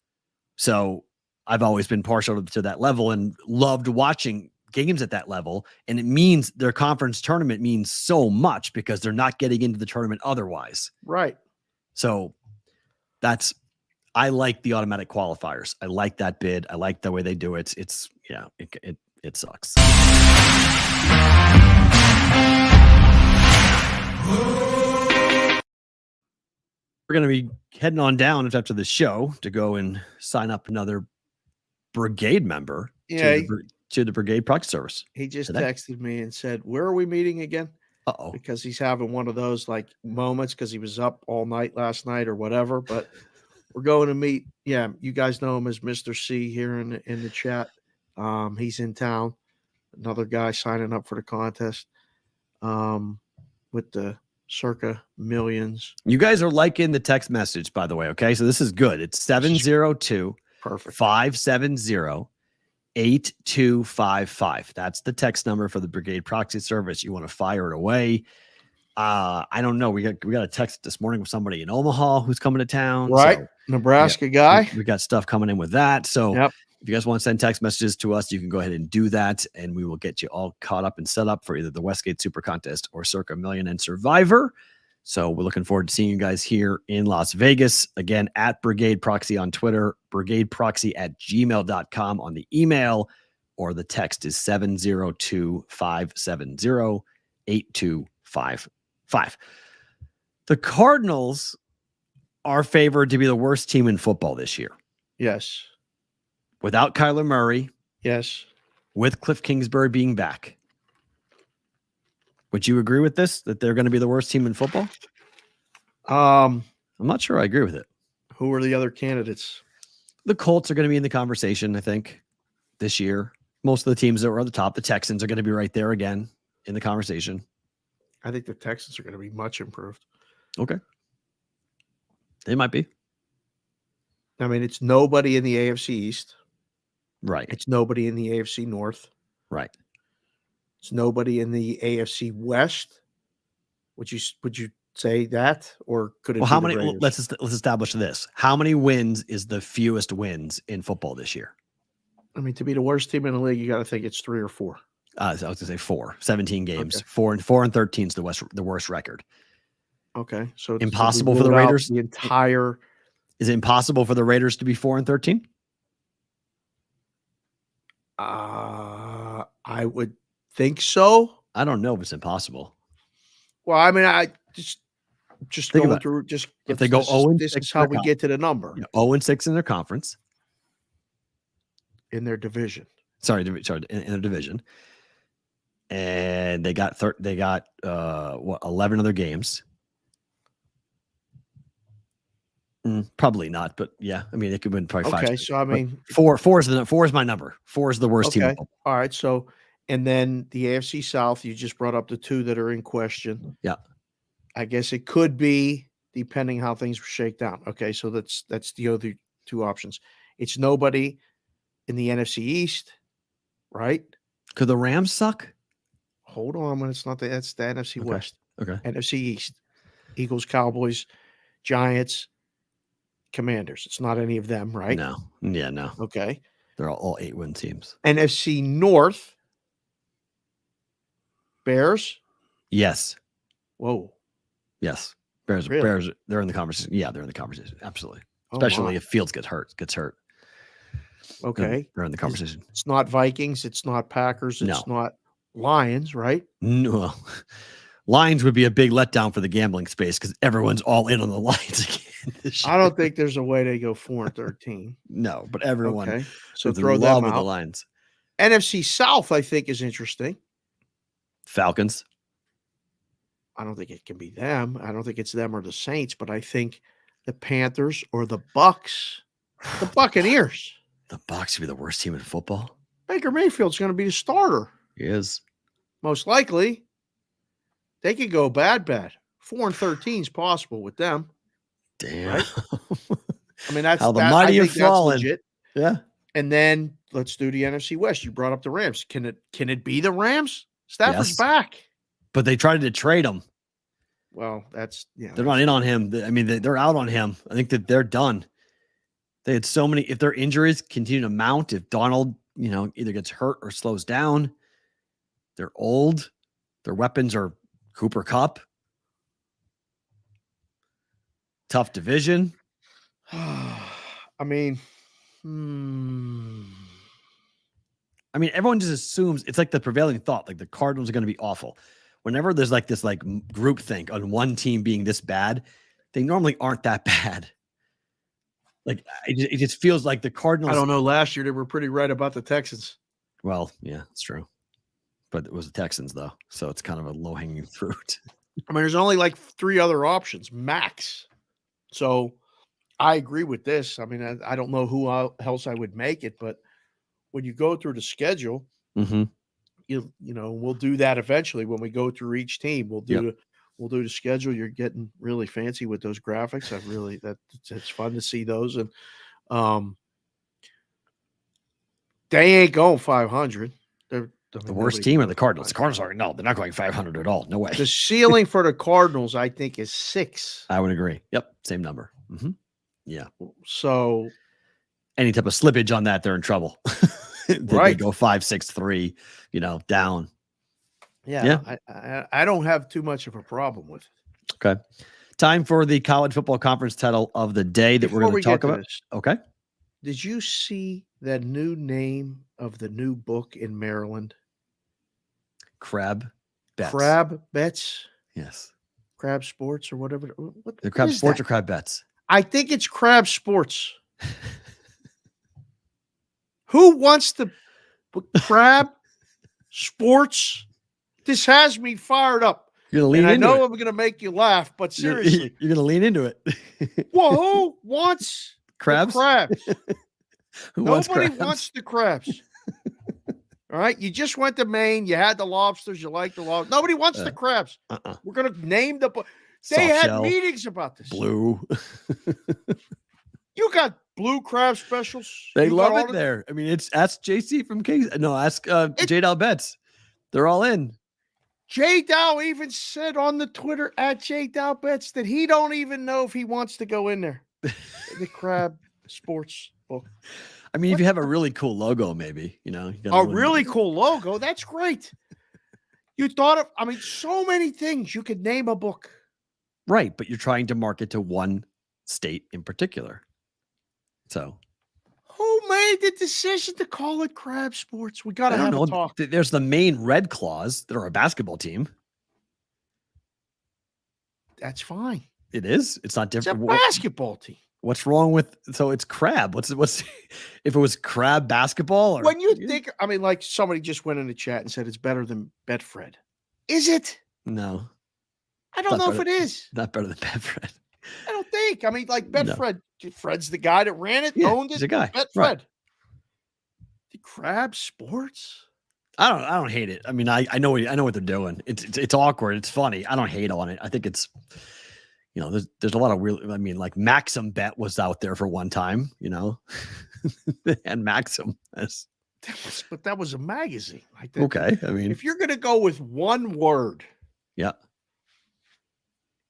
So I've always been partial to that level and loved watching games at that level. And it means their conference tournament means so much because they're not getting into the tournament otherwise. Right. So I like the automatic qualifiers. I like that bid. I like the way they do it. It sucks. We're going to be heading on down after the show to go and sign up another brigade member to the brigade practice service. He just today. Texted me and said, "Where are we meeting again?" Uh-oh. Because he's having one of those like moments because he was up all night last night or whatever. But we're going to meet. Yeah, you guys know him as Mr. C here in the chat. He's in town. another guy signing up for the contest with the circa millions. You guys are liking the text message, by the way. Okay. So this is good. It's 702 Perfect. 570 8255. That's the text number for the Brigade Proxy Service. You want to fire it away. I don't know. We got a text this morning with somebody in Omaha who's coming to town. Right. So Nebraska guy. we got stuff coming in with that. So Yep. if you guys want to send text messages to us, you can go ahead and do that. And we will get you all caught up and set up for either the Westgate Super Contest or Circa Million and Survivor. So we're looking forward to seeing you guys here in Las Vegas. Again, at Brigade Proxy on Twitter, brigadeproxy@gmail.com on the email, or the text is 702-570-8255. The Cardinals are favored to be the worst team in football this year. Yes. Without Kyler Murray, Yes. with Cliff Kingsbury being back. Would you agree with this, that they're going to be the worst team in football? I'm not sure I agree with it. Who are the other candidates? The Colts are going to be in the conversation, I think, this year. Most of the teams that were at the top, the Texans are going to be right there again in the conversation. I think the Texans are going to be much improved. Okay. They might be. I mean, it's nobody in the AFC East. Right. It's nobody in the AFC North. Right. It's nobody in the AFC West. Would you say that, or could it? Well, be how the many? Raiders? Let's establish this. How many wins is the fewest wins in football this year? I mean, to be the worst team in the league, you got to think it's 3 or 4. So I was going to say 4. 17 games. Okay. 4 and 13 is the worst record. Okay, so Impossible we for the ruled out Raiders? The entire. Is it impossible for the Raiders to be 4 and 13? I would think so. I don't know if it's impossible. Well, I mean, I just Think going about it. through. Just If they go 0 and this 6 is how in we their get to the number 0 and 6 in their conference. in their division. Sorry, in their division. And they got 11 other games. Probably not, but yeah, I mean, it could win probably 5. Okay, so I mean, four is my number. 4 is the worst team. okay, all right. So, and then the AFC South, you just brought up the 2 that are in question. Yeah, I guess it could be depending how things shake down. Okay, so that's the other 2 options. It's nobody in the NFC East, right? Could the Rams suck? Hold on, when it's not that's the NFC Okay. West. Okay. NFC East, Eagles, Cowboys, Giants, Commanders. It's not any of them, right? No. Yeah, no. Okay. They're all 8-win teams. NFC North, Bears. Yes. Whoa. Yes. Bears. Really? Bears. They're in the conversation. Yeah, they're in the conversation. Absolutely. Oh, Especially my. if Fields gets hurt. Okay. They're in the conversation. It's not Vikings. It's not Packers. It's No. not Lions, right? No. Lions would be a big letdown for the gambling space because everyone's all in on the Lions again this year. I don't think there's a way they go 4 and 13. No, but everyone Okay. So is in throw love them with the out. Lions. NFC South, I think, is interesting. Falcons. I don't think it can be them. I don't think it's them or the Saints, but I think the Panthers or the Bucks, the Buccaneers. The Bucs would be the worst team in football. Baker Mayfield's going to be the starter. He is. Most likely. They could go bad. 4 and 13 is possible with them. Damn. Right? I mean, that's How the that, mighty I have think that's fallen. legit. Yeah. And then let's do the NFC West. You brought up the Rams. Can it be the Rams? Stafford's Yes. back. But they tried to trade him. Well, that's They're not in on him. I mean, they're out on him. I think that they're done. They had so many. If their injuries continue to mount, if Donald, either gets hurt or slows down, they're old. Their weapons are Cooper Kupp. Tough division. I mean, everyone just assumes it's like the prevailing thought, like the Cardinals are going to be awful. Whenever there's like this group think on one team being this bad, they normally aren't that bad. Like it just feels like the Cardinals. I don't know. Last year they were pretty right about the Texans. Well, yeah, it's true. But it was the Texans though, so it's kind of a low-hanging fruit. I mean, there's only like 3 other options max. So I agree with this. I mean, I don't know who else I would make it, but when you go through the schedule, Mm-hmm. we'll do that eventually when we go through each team. We'll do the schedule. You're getting really fancy with those graphics. It's fun to see those. And they ain't going 500. They're the worst team are the Cardinals. The Cardinals they're not going 500 at all. No way. The ceiling for the Cardinals, I think, is 6. I would agree. Yep. Same number. Yeah. So any type of slippage on that, they're in trouble. They go 5, 6, 3, down. Yeah. I don't have too much of a problem with it. Okay. Time for the college football conference title of the day that we're going to talk about. Okay. Did you see the new name of the new book in Maryland? Crab Bets. Crab Bets? Yes. Crab Sports or whatever. The Crab Sports or Crab Bets? I think it's Crab Sports. Who wants to Crab Sports? This has me fired up. You're gonna lean into I know it. I'm going to make you laugh, but seriously. You're going to lean into it. Well, who wants crabs? Crabs? Nobody wants the crabs. All right. You just went to Maine. You had the lobsters. You like the lobsters. Nobody wants the crabs. We're going to name the book. They had meetings about this. Blue. You got blue crab specials. They love it there. I mean, ask JC from Kings. No, ask J-Dow Bets. They're all in. J-Dow even said on the Twitter at J-Dow Bets that he don't even know if he wants to go in there. The Crab Sports book. I mean, if you have a really cool logo, maybe, a really cool logo. That's great. You thought of, so many things you could name a book. Right. But you're trying to market to one state in particular. So who made the decision to call it Crab Sports? We got to have a talk. There's the Maine Red Claws that are a basketball team. That's fine. It is. It's not different. It's a basketball team. What's wrong with? So it's crab. What's if it was crab basketball? When you think, like somebody just went in the chat and said it's better than Betfred. Is it? No. I don't know if it is. Not better than Betfred. I don't think. Betfred. No. Fred's the guy that ran it, owned it. He's a guy. Betfred. Right. The Crab Sports. I don't hate it. I know what they're doing. It's awkward. It's funny. I don't hate on it. I think it's, there's a lot of weird. Like Maxim Bet was out there for one time, and Maxim. That was a magazine. Okay. If you're going to go with one word. Yeah.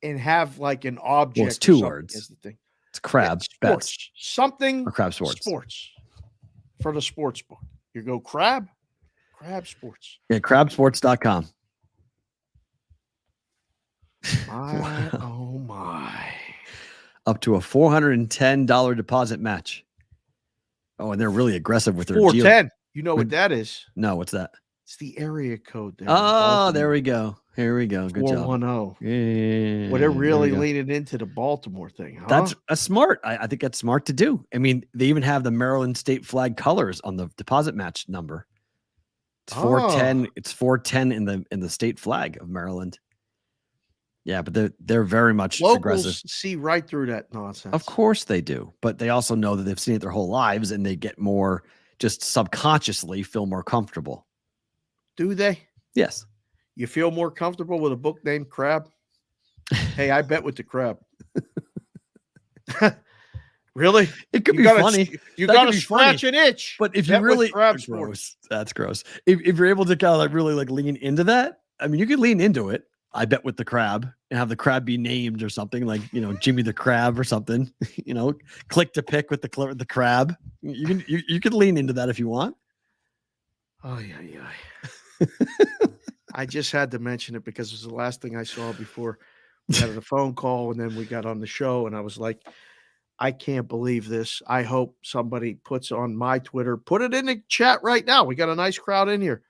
And have like an object. Well, it's 2 words. Is the thing. It's Crab Bets. Something. Or Crab Sports. Sports. For the sports book. You go Crab Sports. Yeah, crabsports.com. Oh my. Up to a $410 deposit match. Oh, and they're really aggressive with their 410. You know what that is? No, what's that? It's the area code there. Oh, there we go. Here we go. Good job. 410. Yeah. Well, they're really leaning into the Baltimore thing, huh? That's smart. I think that's smart to do. They even have the Maryland state flag colors on the deposit match number. It's 410. It's 410 in the state flag of Maryland. Yeah, but they're very much Locals aggressive. See right through that nonsense. Of course they do, but they also know that they've seen it their whole lives, and they get more just subconsciously feel more comfortable. Do they? Yes. You feel more comfortable with a book named Crab? Hey, I bet with the Crab. Really? It could be funny. You got to scratch an itch. But if you really that's gross. If you're able to kind of really lean into that, you could lean into it. I bet with the Crab and have the Crab be named or something like, Jimmy the Crab or something, click to pick with the Crab. You could lean into that if you want. Oh, yeah. I just had to mention it because it was the last thing I saw before we had a phone call and then we got on the show. And I was like, I can't believe this. I hope somebody puts on my Twitter, put it in the chat right now. We got a nice crowd in here.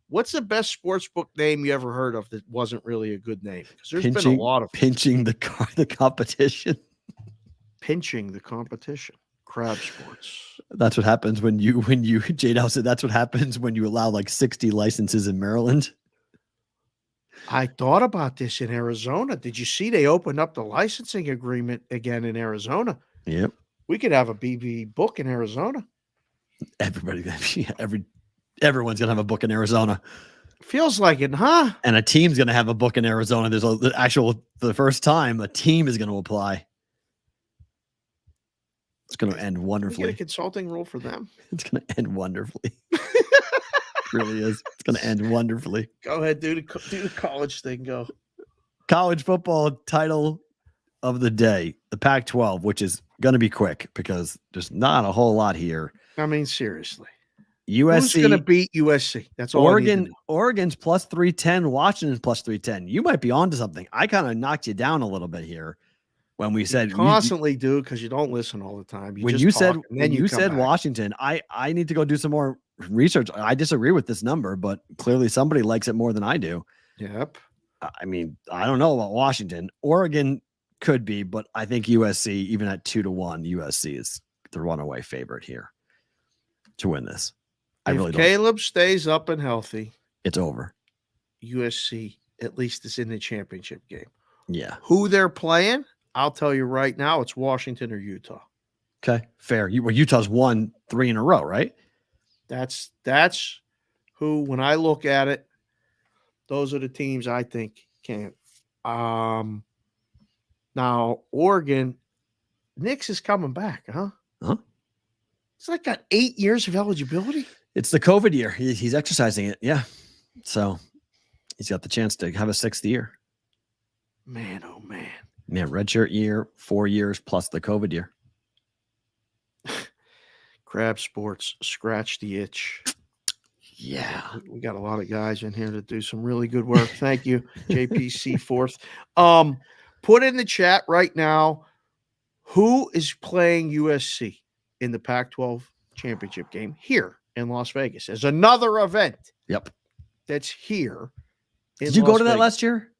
What's the best sports book name you ever heard of that wasn't really a good name? Because there's been a lot of pinching the competition. Pinching the competition. Crab Sports. That's what happens when you J-Dow said that's what happens when you allow 60 licenses in Maryland. I thought about this in Arizona. Did you see they opened up the licensing agreement again in Arizona? Yep. We could have a BB book in Arizona. Everybody, Everyone's going to have a book in Arizona. Feels like it, huh? And a team's going to have a book in Arizona. There's for the first time, a team is going to apply. It's going to end wonderfully. We get a consulting role for them. It's going to end wonderfully. Really is. It's going to end wonderfully. Go ahead, do the college thing. Go. College football title of the day, the Pac-12, which is going to be quick because there's not a whole lot here. I mean, seriously. USC. Who's going to beat USC? That's all. Oregon's plus 310. Washington's plus 310. You might be onto something. I kind of knocked you down a little bit here when we said constantly do because you don't listen all the time. When you said Washington, I need to go do some more research. I disagree with this number, but clearly somebody likes it more than I do. Yep. I mean, I don't know about Washington. Oregon could be, but I think USC, even at 2-1, USC is the runaway favorite here to win this. If Caleb stays up and healthy, it's over. USC at least is in the championship game. Yeah. Who they're playing, I'll tell you right now, it's Washington or Utah. Okay, fair. Utah's won 3 in a row, right? That's who, when I look at it, those are the teams I think can. Now, Oregon, Nix is coming back, huh? Huh? He's like got 8 years of eligibility. It's the COVID year. He's exercising it. Yeah. So he's got the chance to have a 6th year. Man, oh, man. Man, redshirt year, 4 years plus the COVID year. Crab Sports, scratch the itch. Yeah. We got a lot of guys in here to do some really good work. Thank you, JPC Fourth. Put in the chat right now, who is playing USC in the Pac-12 championship game here in Las Vegas? There's another event. Yep. That's here. Did you go to that last year?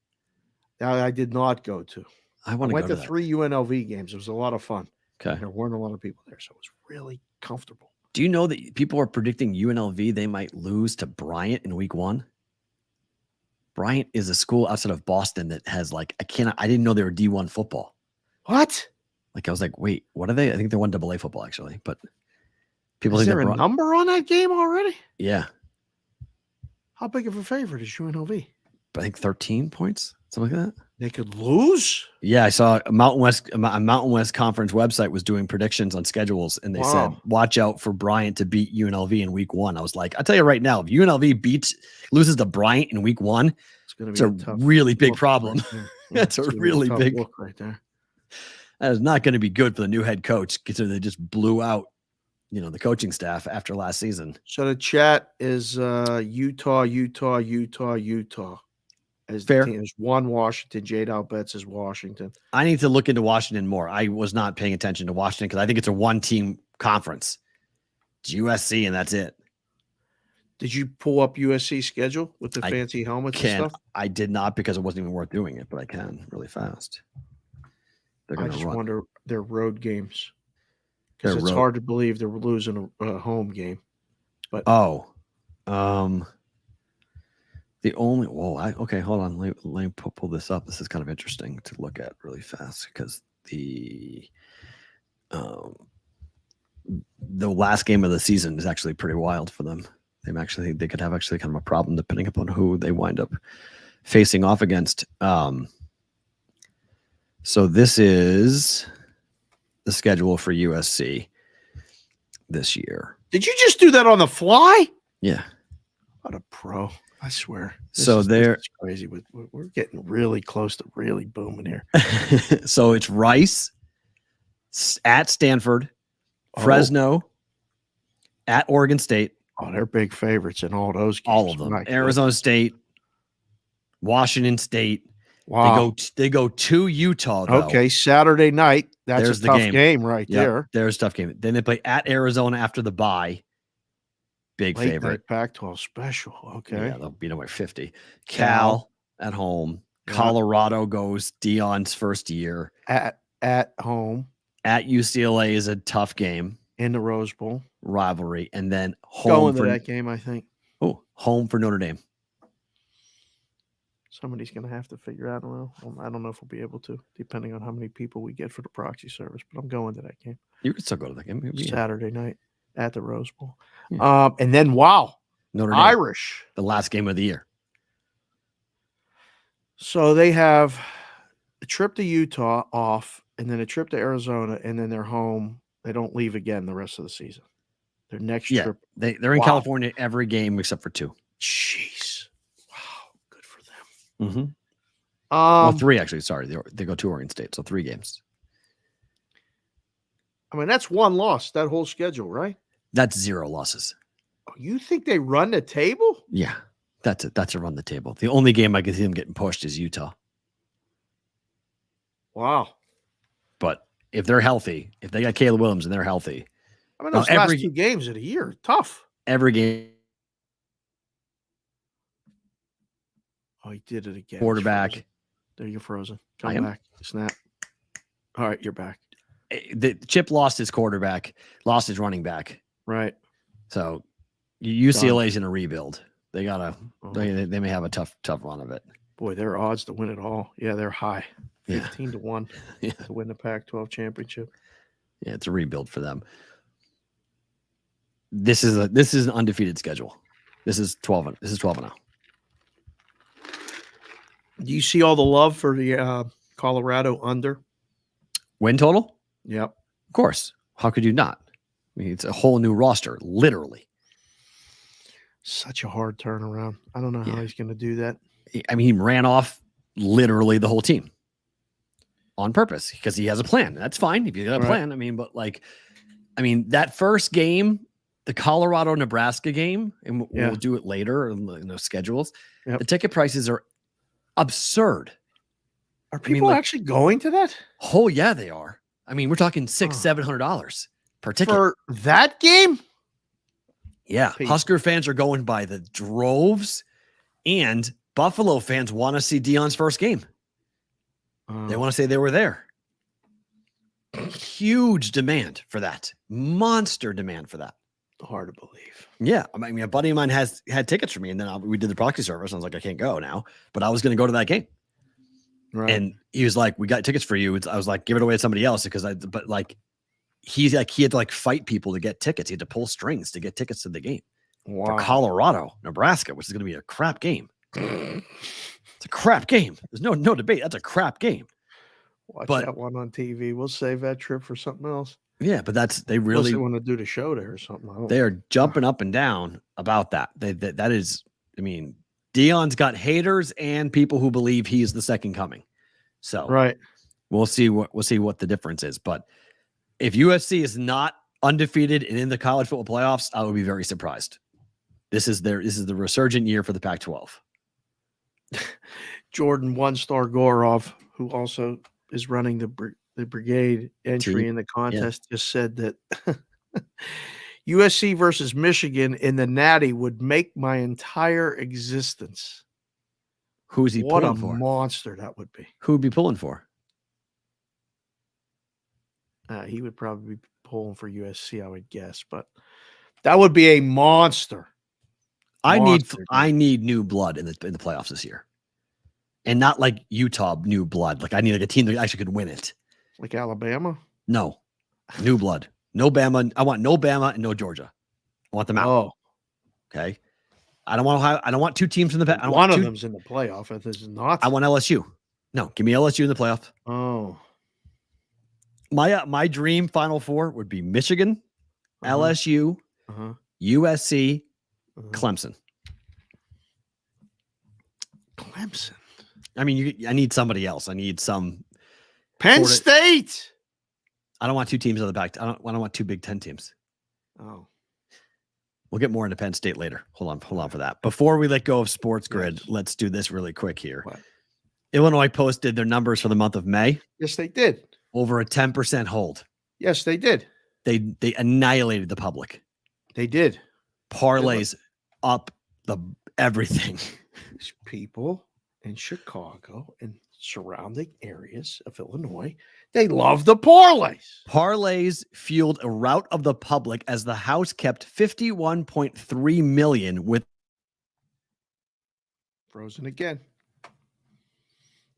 I did not go to. I went to 3 UNLV games. It was a lot of fun. Okay. There weren't a lot of people there, so it was really comfortable. Do you know that people are predicting UNLV, they might lose to Bryant in week 1? Bryant is a school outside of Boston that has I didn't know they were D1 football. What? I was like, wait, what are they? I think they're 1AA football actually, but people is think there a number on that game already? Yeah. How big of a favorite is UNLV? I think 13 points, something like that. They could lose? Yeah, I saw a Mountain West Conference website was doing predictions on schedules, and they said, watch out for Bryant to beat UNLV in week 1. I was like, I'll tell you right now, if UNLV loses to Bryant in week 1, it's a really big problem. Right That's a really big look right there. That is not going to be good for the new head coach considering they just blew out, the coaching staff after last season. So the chat is Utah. As fair. The team is 1 Washington. J-Dow bets is Washington. I need to look into Washington more. I was not paying attention to Washington because I think it's a 1-team conference. It's USC and that's it. Did you pull up USC schedule with the fancy helmets and stuff? I did not because it wasn't even worth doing it, but I can really fast. I just wonder their road games because it's hard to believe they're losing a home game. But the only okay, hold on. Let me pull this up. This is kind of interesting to look at really fast because the last game of the season is actually pretty wild for them. They could have kind of a problem depending upon who they wind up facing off against. So this is the schedule for USC this year. Did you just do that on the fly? Yeah. What a pro. I swear. This is crazy. We're getting really close to really booming here. So it's Rice at Stanford, Fresno, at Oregon State. Oh, they're big favorites in all those games. All of them. Arizona State, Washington State. Wow. They go to Utah, though. Okay, Saturday night. That's a tough game right there. There's a tough game. Then they play at Arizona after the bye. Big Late favorite. Pac-12 special. Okay. Yeah, they'll beat them by 50. Cal at home. Yeah. Colorado goes Dion's first year. At home. At UCLA is a tough game. In the Rose Bowl. Rivalry. And then home going to that game, I think. Oh, home for Notre Dame. Somebody's going to have to figure out. Well, I don't know if we'll be able to, depending on how many people we get for the proxy service. But I'm going to that game. You can still go to that game. Saturday night at the Rose Bowl. Yeah. And then, wow, Notre Dame. Irish. The last game of the year. So they have a trip to Utah off, and then a trip to Arizona, and then they're home. They don't leave again the rest of the season. Their next trip. They're in California every game except for 2. Jeez. Wow. Good for them. Mm-hmm. Well, 3 actually. Sorry, they go to Oregon State, so 3 games. I mean, that's 1 loss, that whole schedule, right? That's 0 losses. Oh, you think they run the table? Yeah, that's it. That's a run the table. The only game I can see them getting pushed is Utah. Wow. But if they're healthy, if they got Caleb Williams and they're healthy, I mean, those last 2 games of the year are tough. Every game. Oh, he did it again. Quarterback. There, you're frozen. Come back. Snap. All right, you're back. The Chip lost his quarterback, lost his running back. Right. So UCLA's in a rebuild. They gotta. They may have a tough run of it. Boy, their odds to win it all. Yeah, they're high. 15 to 1 to win the Pac-12 championship. Yeah, it's a rebuild for them. This is an undefeated schedule. This is 12 and 0. Do you see all the love for the Colorado under win total? Yep. Of course. How could you not? I mean, it's a whole new roster, literally. Such a hard turnaround. I don't know how he's going to do that. I mean, he ran off literally the whole team on purpose because he has a plan. That's fine if you got a plan. I mean, but that first game, the Colorado-Nebraska game, and we'll do it later in the schedules. Yep. The ticket prices are absurd. Are people actually going to that? Oh yeah, they are. I mean, we're talking $600-$700 per ticket for that game. Yeah, Husker fans are going by the droves, and Buffalo fans want to see Deion's first game. They want to say they were there. Huge demand for that. Monster demand for that. Hard to believe. Yeah. I mean, a buddy of mine had tickets for me, and then we did the proxy service. And I was like, I can't go now, but I was going to go to that game. Right. And he was like, we got tickets for you. I was like, give it away to somebody else he had to fight people to get tickets. He had to pull strings to get tickets to the game for Colorado, Nebraska, which is going to be a crap game. It's a crap game. There's no debate. That's a crap game. Watch that one on TV. We'll save that trip for something else. Yeah, but they really want to do the show there or something. They are jumping up and down about that. That is, I mean, Deion's got haters and people who believe he's the second coming. So we'll see what the difference is. But if USC is not undefeated and in the college football playoffs, I would be very surprised. This is the resurgent year for the Pac-12. Jordan One-Star Gorov, who also is running the brigade entry in the contest, just said that USC versus Michigan in the Natty would make my entire existence. Who's he pulling for? What a monster that would be. Who would be pulling for? He would probably be pulling for USC, I would guess, but that would be a monster. I need new blood in the playoffs this year, and not like Utah new blood. Like I need a team that actually could win it. Like Alabama? No, new blood. No Bama. I want no Bama and no Georgia. I want them out. Oh, okay. I don't want 2 teams in the. One of them's in the playoff. If this is not, I want LSU. No, give me LSU in the playoff. Oh, my dream Final Four would be Michigan, LSU, USC, Clemson. Clemson. I mean, I need somebody else. I need some Penn State. I don't want 2 teams on the back. I don't want 2 Big Ten teams. Oh, we'll get more into Penn State later. Hold on for that. Before we let go of Sports Grid, let's do this really quick here. What? Illinois posted their numbers for the month of May. Yes, they did. Over a 10% hold. Yes, they did. They annihilated the public. They did. Parlays up the everything. People in Chicago and surrounding areas of Illinois, they love the parlays. Parlays fueled a rout of the public as the house kept $51.3 million with frozen again.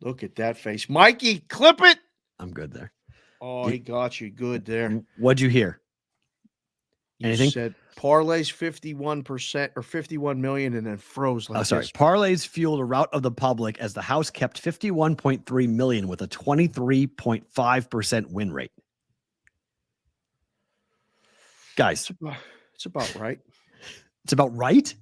Look at that face. Mikey, clip it. I'm good there. Oh, he got you good there. What'd you hear? You Anything? said Parlays 51% or 51 million and then froze like this. Parlays fueled a rout of the public as the house kept 51.3 million with a 23.5% win rate. Guys, It's about right. It's about right?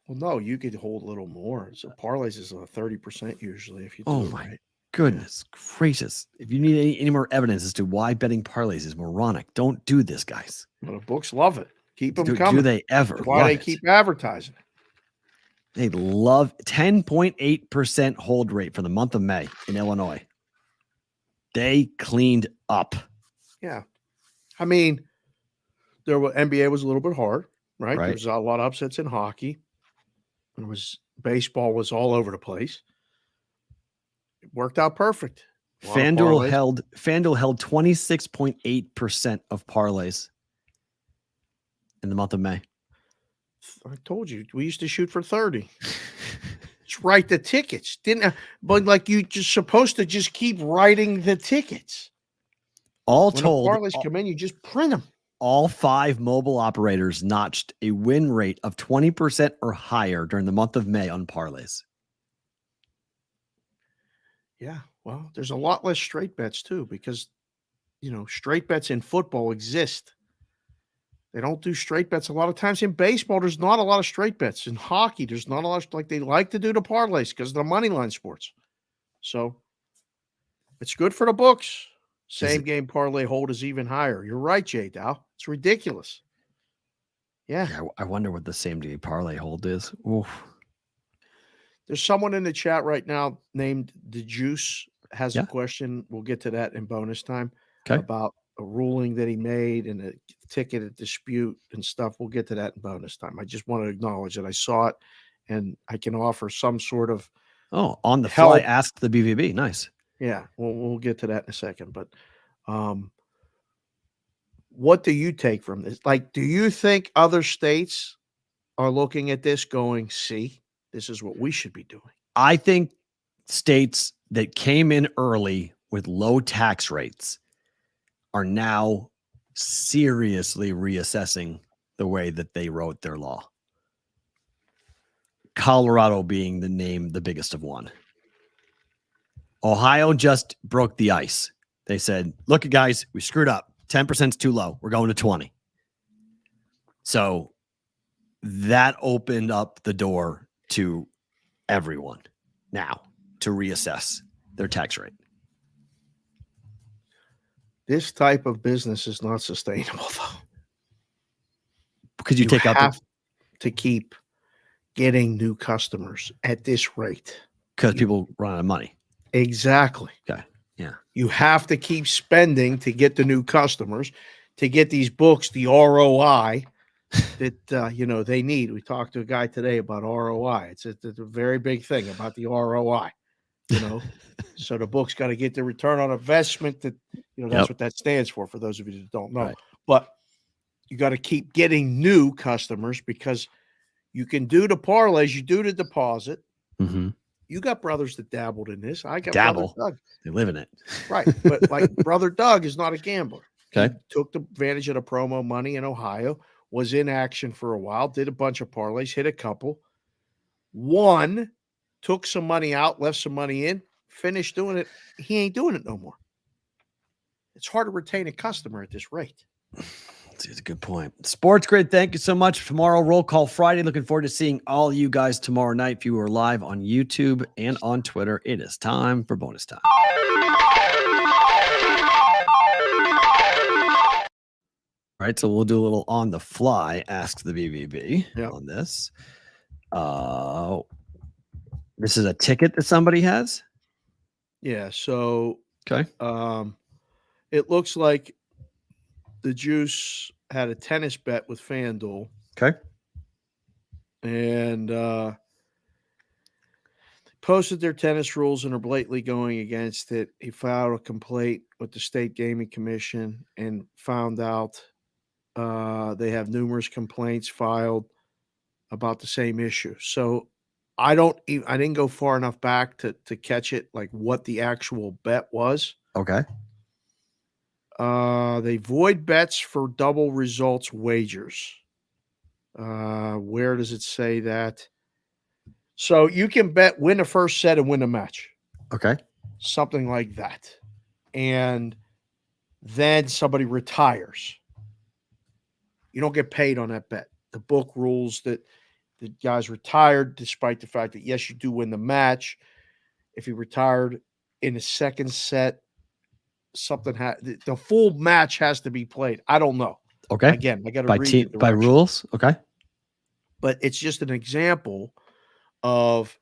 Well, no, you could hold a little more. So parlays is 30% usually if you do it right. Goodness gracious. If you need any more evidence as to why betting parlays is moronic, don't do this, guys. Well, the books love it. Keep them coming. Do they ever? That's why they keep advertising it. They love 10.8% hold rate for the month of May in Illinois. They cleaned up. Yeah. I mean, NBA was a little bit hard, right? There was a lot of upsets in hockey. Baseball was all over the place. It worked out perfect. FanDuel held 26.8% of parlays in the month of May. I told you we used to shoot for 30. Just write the tickets, but like you just supposed to just keep writing the tickets. All when told, parlays come in, you just print them. All 5 mobile operators notched a win rate of 20% or higher during the month of May on parlays. Yeah, well, there's a lot less straight bets too because, straight bets in football exist. They don't do straight bets a lot of times. In baseball, there's not a lot of straight bets. In hockey, there's not a lot like they like to do the parlays because of the money line sports. So it's good for the books. Same game parlay hold is even higher. You're right, Jay Dow. It's ridiculous. Yeah. I wonder what the same day parlay hold is. Oof. There's someone in the chat right now named The Juice has a question. We'll get to that in bonus time about a ruling that he made and a ticket dispute and stuff. We'll get to that in bonus time. I just want to acknowledge that I saw it and I can offer some sort of on the fly. Asked the BVB. Nice. Yeah, we'll get to that in a second. But what do you take from this? Like, do you think other states are looking at this going, see, this is what we should be doing? I think states that came in early with low tax rates are now seriously reassessing the way that they wrote their law. Colorado being the biggest of one. Ohio just broke the ice. They said, look, guys, we screwed up. 10% is too low. We're going to 20. So that opened up the door to everyone now to reassess their tax rate. This type of business is not sustainable, though. Because you have to keep getting new customers at this rate. Because people run out of money. Exactly. Okay. Yeah. You have to keep spending to get the new customers, to get these books, the ROI that they need. We talked to a guy today about ROI. It's a very big thing about the ROI. So the book's got to get the return on investment. That's what that stands for those of you that don't know. Right. But you got to keep getting new customers because you can do the parlays, you do the deposit. Mm-hmm. You got brothers that dabbled in this. I got Dabble. Brother Doug. They live in it. Right. But like Brother Doug is not a gambler. Okay. He took the advantage of the promo money in Ohio, was in action for a while, did a bunch of parlays, hit a couple, won, took some money out, left some money in, finished doing it. He ain't doing it no more. It's hard to retain a customer at this rate. That's a good point. Sports Grid, thank you so much. Tomorrow, Roll Call Friday. Looking forward to seeing all you guys tomorrow night. If you are live on YouTube and on Twitter, it is time for bonus time. All right, so we'll do a little on the fly Ask the BVB on this. This is a ticket that somebody has? Yeah, so okay. It looks like the Juice had a tennis bet with FanDuel. Okay. And posted their tennis rules and are blatantly going against it. He filed a complaint with the State Gaming Commission and found out they have numerous complaints filed about the same issue. So I didn't go far enough back to catch it, like what the actual bet was. Okay. They void bets for double results wagers. Where does it say that? So you can bet win the first set and win the match. Okay. Something like that. And then somebody retires. You don't get paid on that bet. The book rules that the guy's retired, despite the fact that, yes, you do win the match. If he retired in the second set, the full match has to be played. I don't know. Okay. Again, I got to read by rules. Okay. But it's just an example of,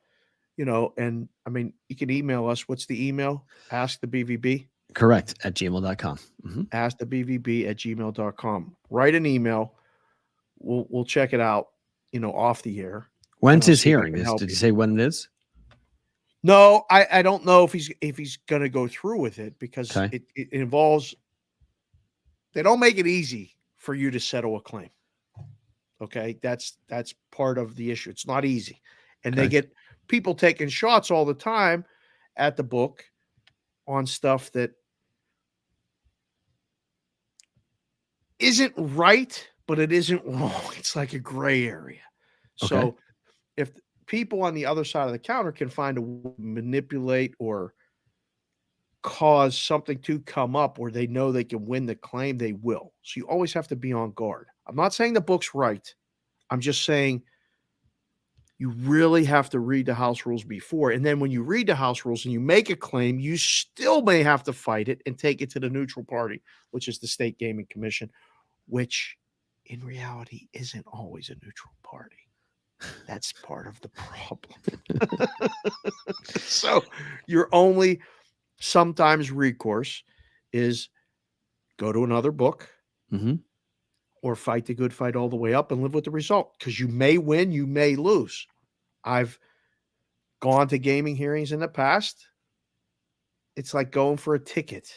and I mean, you can email us. What's the email? Ask the BVB. Correct. At gmail.com. Mm-hmm. Ask the BVB at gmail.com. Write an email. We'll check it out, off the air. When's his hearing? Did you say when it is? No, I don't know if he's going to go through with it because it involves. They don't make it easy for you to settle a claim. Okay, that's part of the issue. It's not easy, and they get people taking shots all the time at the book on stuff that isn't right, but it isn't wrong. It's like a gray area. Okay. So if people on the other side of the counter can find a way to manipulate or cause something to come up where they know they can win the claim, they will. So you always have to be on guard. I'm not saying the book's right. I'm just saying you really have to read the house rules before. And then when you read the house rules and you make a claim, you still may have to fight it and take it to the neutral party, which is the State Gaming Commission, which in reality isn't always a neutral party. That's part of the problem. So your only sometimes recourse is go to another book or fight the good fight all the way up and live with the result, because you may win, you may lose. I've gone to gaming hearings in the past. It's like going for a ticket.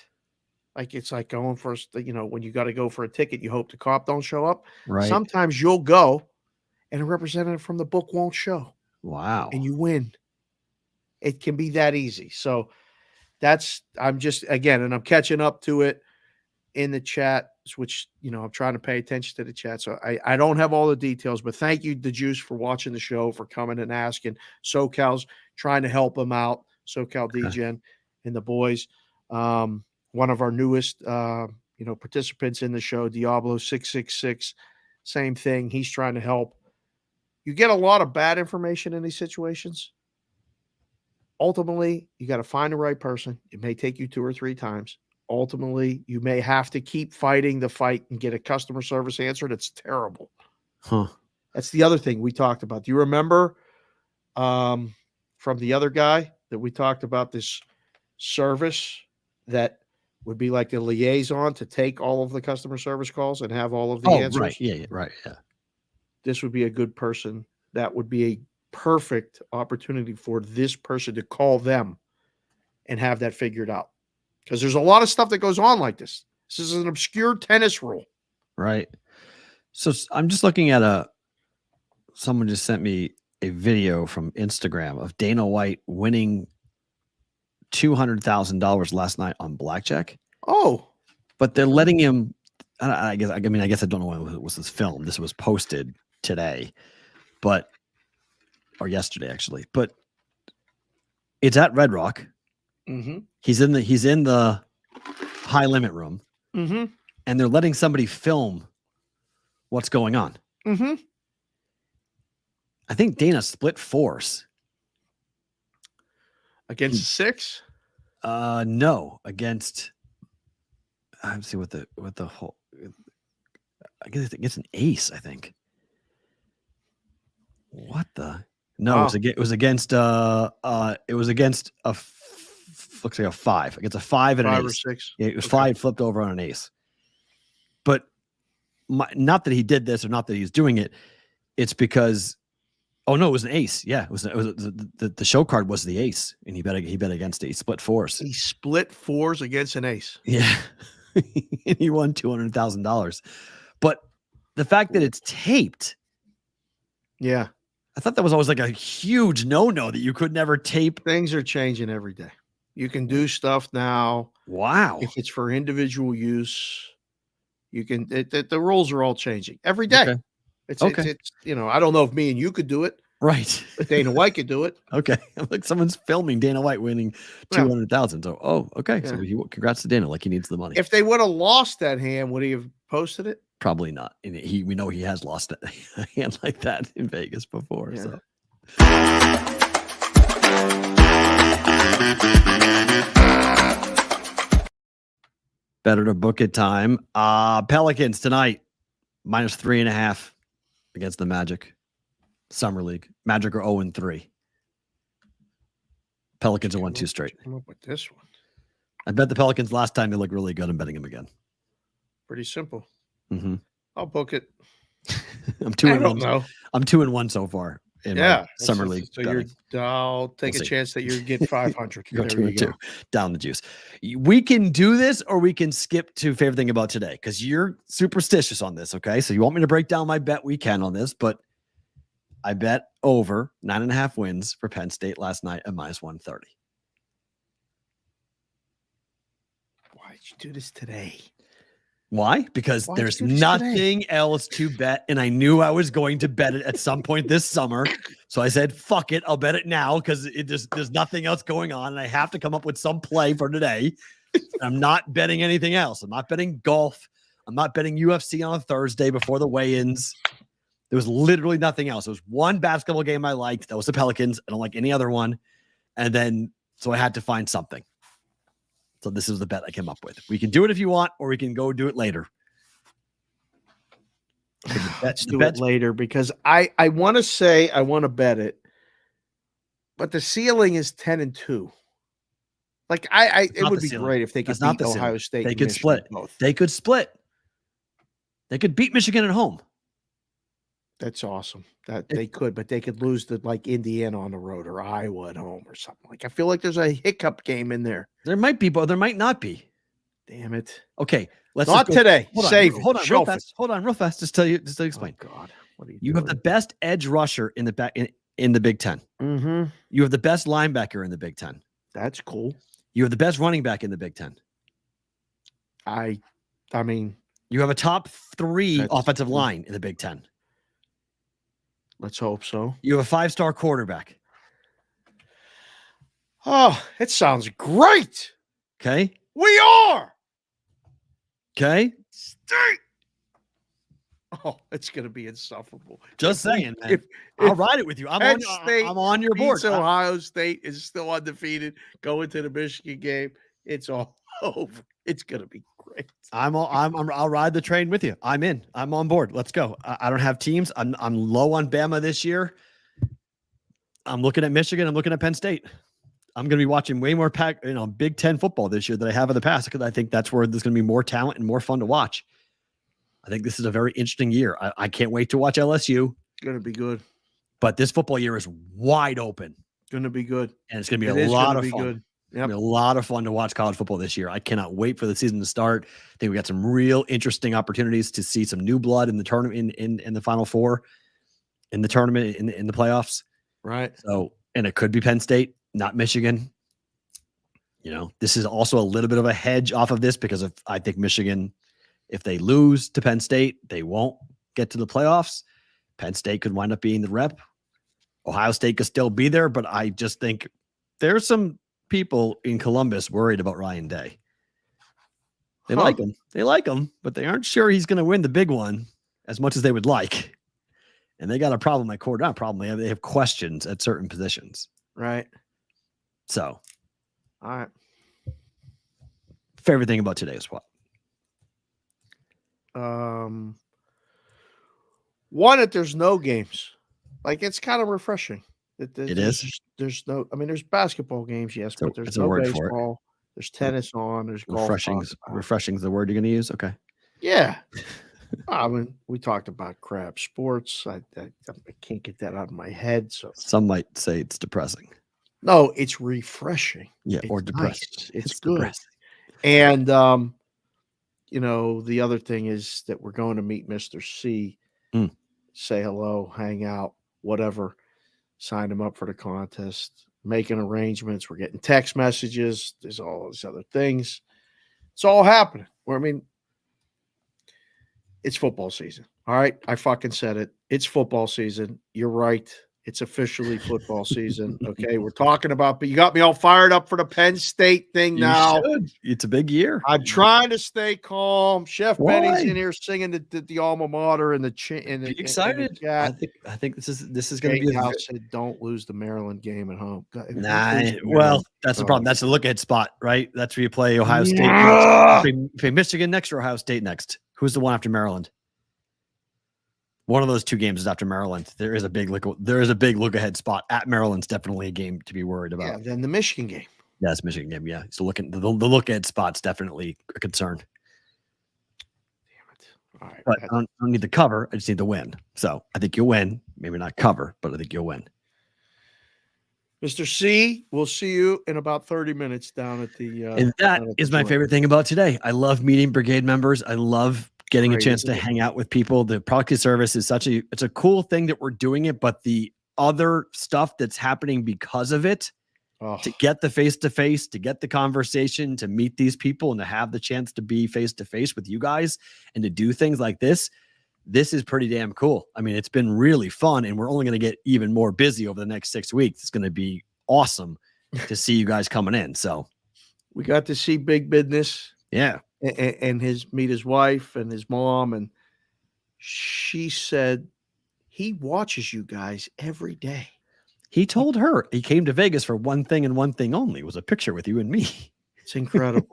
It's like going for, when you got to go for a ticket, you hope the cop don't show up. Right. Sometimes you'll go and a representative from the book won't show. Wow. And you win. It can be that easy. So I'm catching up to it in the chat, which, I'm trying to pay attention to the chat. So I don't have all the details, but thank you, The Juice, for watching the show, for coming and asking. SoCal's trying to help him out. SoCal DGen and the boys. One of our newest, participants in the show, Diablo 666, same thing. He's trying to help. You get a lot of bad information in these situations. Ultimately, you got to find the right person. It may take you 2 or 3 times. Ultimately, you may have to keep fighting the fight and get a customer service answer that's terrible. That's the other thing we talked about. Do you remember from the other guy that we talked about, this service that would be like the liaison to take all of the customer service calls and have all of the answers? Right. Yeah, right. Yeah. This would be a good person. That would be a perfect opportunity for this person to call them and have that figured out. Because there's a lot of stuff that goes on like this. This is an obscure tennis rule. Right. So I'm just looking at someone just sent me a video from Instagram of Dana White winning $200,000 last night on blackjack. Oh, but they're letting him. I guess I don't know when it was this film. This was posted today, or yesterday actually. But it's at Red Rock. Mm-hmm. He's in the high limit room, and they're letting somebody film what's going on. Mm-hmm. I think Dana split force against 6. No, against. Let's see what the whole. I guess it gets an ace. I think. What the? No, it was against a. Looks like a 5. Against a 5 and an ace. 5 or 6. Yeah, it was 5 flipped over on an ace. But not that he did this or not that he's doing it. It's because. Oh no, it was an ace. Yeah, it was the show card was the ace, and he bet against it. He split fours. He split fours against an ace. Yeah, and he won $200,000. But the fact that it's taped, yeah, I thought that was always like a huge no-no that you could never tape. Things are changing every day. You can do stuff now. Wow. If it's for individual use, you can. The rules are all changing every day. Okay. It's Okay. it's I don't know if me and you could do it, Right. but Dana White could do it. Okay. I'm like someone's filming Dana White winning 200,000. So, okay. Yeah. So congrats to Dana. Like he needs the money. If they would have lost that hand, would he have posted it? Probably not. And we know he has lost a hand like that in Vegas before. Yeah. So. Better to book it time. Pelicans tonight, -3.5 against the Magic. Summer League. Magic are 0-3. Pelicans are 1-2 straight. Come up with this one. I bet the Pelicans last time they looked really good. I'm betting them again. Pretty simple. Mm-hmm. I'll book it. I'm 2-1. I don't know. I'm 2-1 so far in my Summer League. So I'll take a chance that you get 500. Go there 2-2. Down the juice. We can do this or we can skip to favorite thing about today because you're superstitious on this. Okay. So you want me to break down my bet? We can on this, but I bet over 9.5 wins for Penn State last night at -130. Why did you do this today? Why? Because Why there's did you do this nothing else to bet. And I knew I was going to bet it at some point this summer. So I said, fuck it. I'll bet it now because there's nothing else going on. And I have to come up with some play for today. I'm not betting anything else. I'm not betting golf. I'm not betting UFC on a Thursday before the weigh-ins. There was literally nothing else. There was one basketball game I liked. That was the Pelicans. I don't like any other one. And then, so I had to find something. So this is the bet I came up with. We can do it if you want, or we can go do it later. Let's do it later because I want to say I want to bet it, but the ceiling is 10-2. Like it would be great if they could beat Ohio State. They could split. They could split. They could beat Michigan at home. That's awesome. That they could, but they could lose to like Indiana on the road or Iowa at home or something. Like I feel like there's a hiccup game in there. There might be, but there might not be. Damn it. Okay, let's not today. Save it. Hold on, real fast. Hold on, real fast. Just to explain. Oh God, what are you have the best edge rusher in the back in the Big Ten. Mm-hmm. You have the best linebacker in the Big Ten. That's cool. You have the best running back in the Big Ten. I mean, you have a top 3 offensive line in the Big Ten. Let's hope so. You have a 5-star quarterback. Oh, it sounds great. Okay. We are. Okay. State. Oh, it's going to be insufferable. Just saying, man. I'll ride it with you. I'm on your board. Ohio State is still undefeated going to the Michigan game. It's all over. It's going to be great. I'll ride the train with you. I'm in. I'm on board. Let's go. I don't have teams. I'm low on Bama this year. I'm looking at Michigan. I'm looking at Penn State. I'm going to be watching way more Big Ten football this year than I have in the past because I think that's where there's going to be more talent and more fun to watch. I think this is a very interesting year. I can't wait to watch LSU. Going to be good. But this football year is wide open. Going to be good. And it's going to be a lot of fun. Good. Yep. It's going to be a lot of fun to watch college football this year. I cannot wait for the season to start. I think we got some real interesting opportunities to see some new blood in the tournament, in the Final Four, in the tournament, in the playoffs. Right. So, and it could be Penn State, not Michigan. This is also a little bit of a hedge off of this because I think Michigan, if they lose to Penn State, they won't get to the playoffs. Penn State could wind up being the rep. Ohio State could still be there, but I just think there's some people in Columbus worried about Ryan Day. They like him. They like him, but they aren't sure he's going to win the big one as much as they would like. And they got a problem at quarterback. Problem. They have questions at certain positions. Right. So, all right. Favorite thing about today is what? One, that there's no games. Like it's kind of refreshing. There's no. I mean, there's basketball games, yes, but there's no baseball. There's tennis on. There's golf. Refreshing is the word you're going to use. Okay. Yeah. I mean, we talked about crap sports. I can't get that out of my head. So some might say it's depressing. No, it's refreshing. Yeah, it's or depressing. Nice. It's good. Depressing. And the other thing is that we're going to meet Mr. C. Say hello, hang out, whatever. Sign him up for the contest. Making arrangements. We're getting text messages. There's all these other things. It's all happening. It's football season. All right. I fucking said it. It's football season. You're right. It's officially football season. Okay. We're talking about, but you got me all fired up for the Penn State thing now. Should. It's a big year. I'm trying to stay calm. Chef Why? Benny's in here singing the alma mater and the Be excited. I think this is going to be house said don't lose the Maryland game at home. God, well, that's the problem. That's the look ahead spot, right? That's where you play Ohio State Yeah. next. You play Michigan next or Ohio State next. Who's the one after Maryland? One of those two games is after Maryland. There is a big look ahead spot at Maryland's definitely a game to be worried about. Yeah, then the Michigan game. Yeah, it's Michigan game. Yeah, so the look ahead spot's definitely a concern. Damn it! All right, But I don't need the cover. I just need the win. So I think you'll win. Maybe not cover, but I think you'll win. Mr. C, we'll see you in about 30 minutes down at the. And that is my favorite thing about today. I love meeting brigade members. I love getting a chance to hang out with people. The proxy service is it's a cool thing that we're doing it, but the other stuff that's happening because of it, to get the face-to-face, to get the conversation, to meet these people and to have the chance to be face-to-face with you guys and to do things like this is pretty damn cool. I mean, it's been really fun and we're only going to get even more busy over the next 6 weeks. It's going to be awesome to see you guys coming in. So we got to see Big Business. Yeah. And meet his wife and his mom. And she said he watches you guys every day. He told her he came to Vegas for one thing and one thing only. It was a picture with you and me. It's incredible.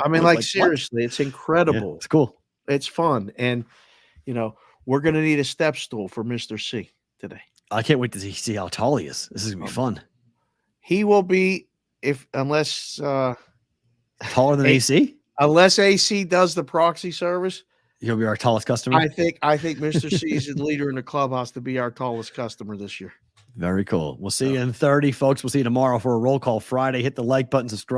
I mean, like seriously, it's incredible. Yeah, it's cool. It's fun. And, we're going to need a step stool for Mr. C today. I can't wait to see how tall he is. This is going to be fun. He will be, unless taller than AC? Unless AC does the proxy service, he'll be our tallest customer. I think Mr. C is the leader in the clubhouse to be our tallest customer this year. Very cool. We'll see you in 30, folks. We'll see you tomorrow for a roll call Friday. Hit the like button, subscribe.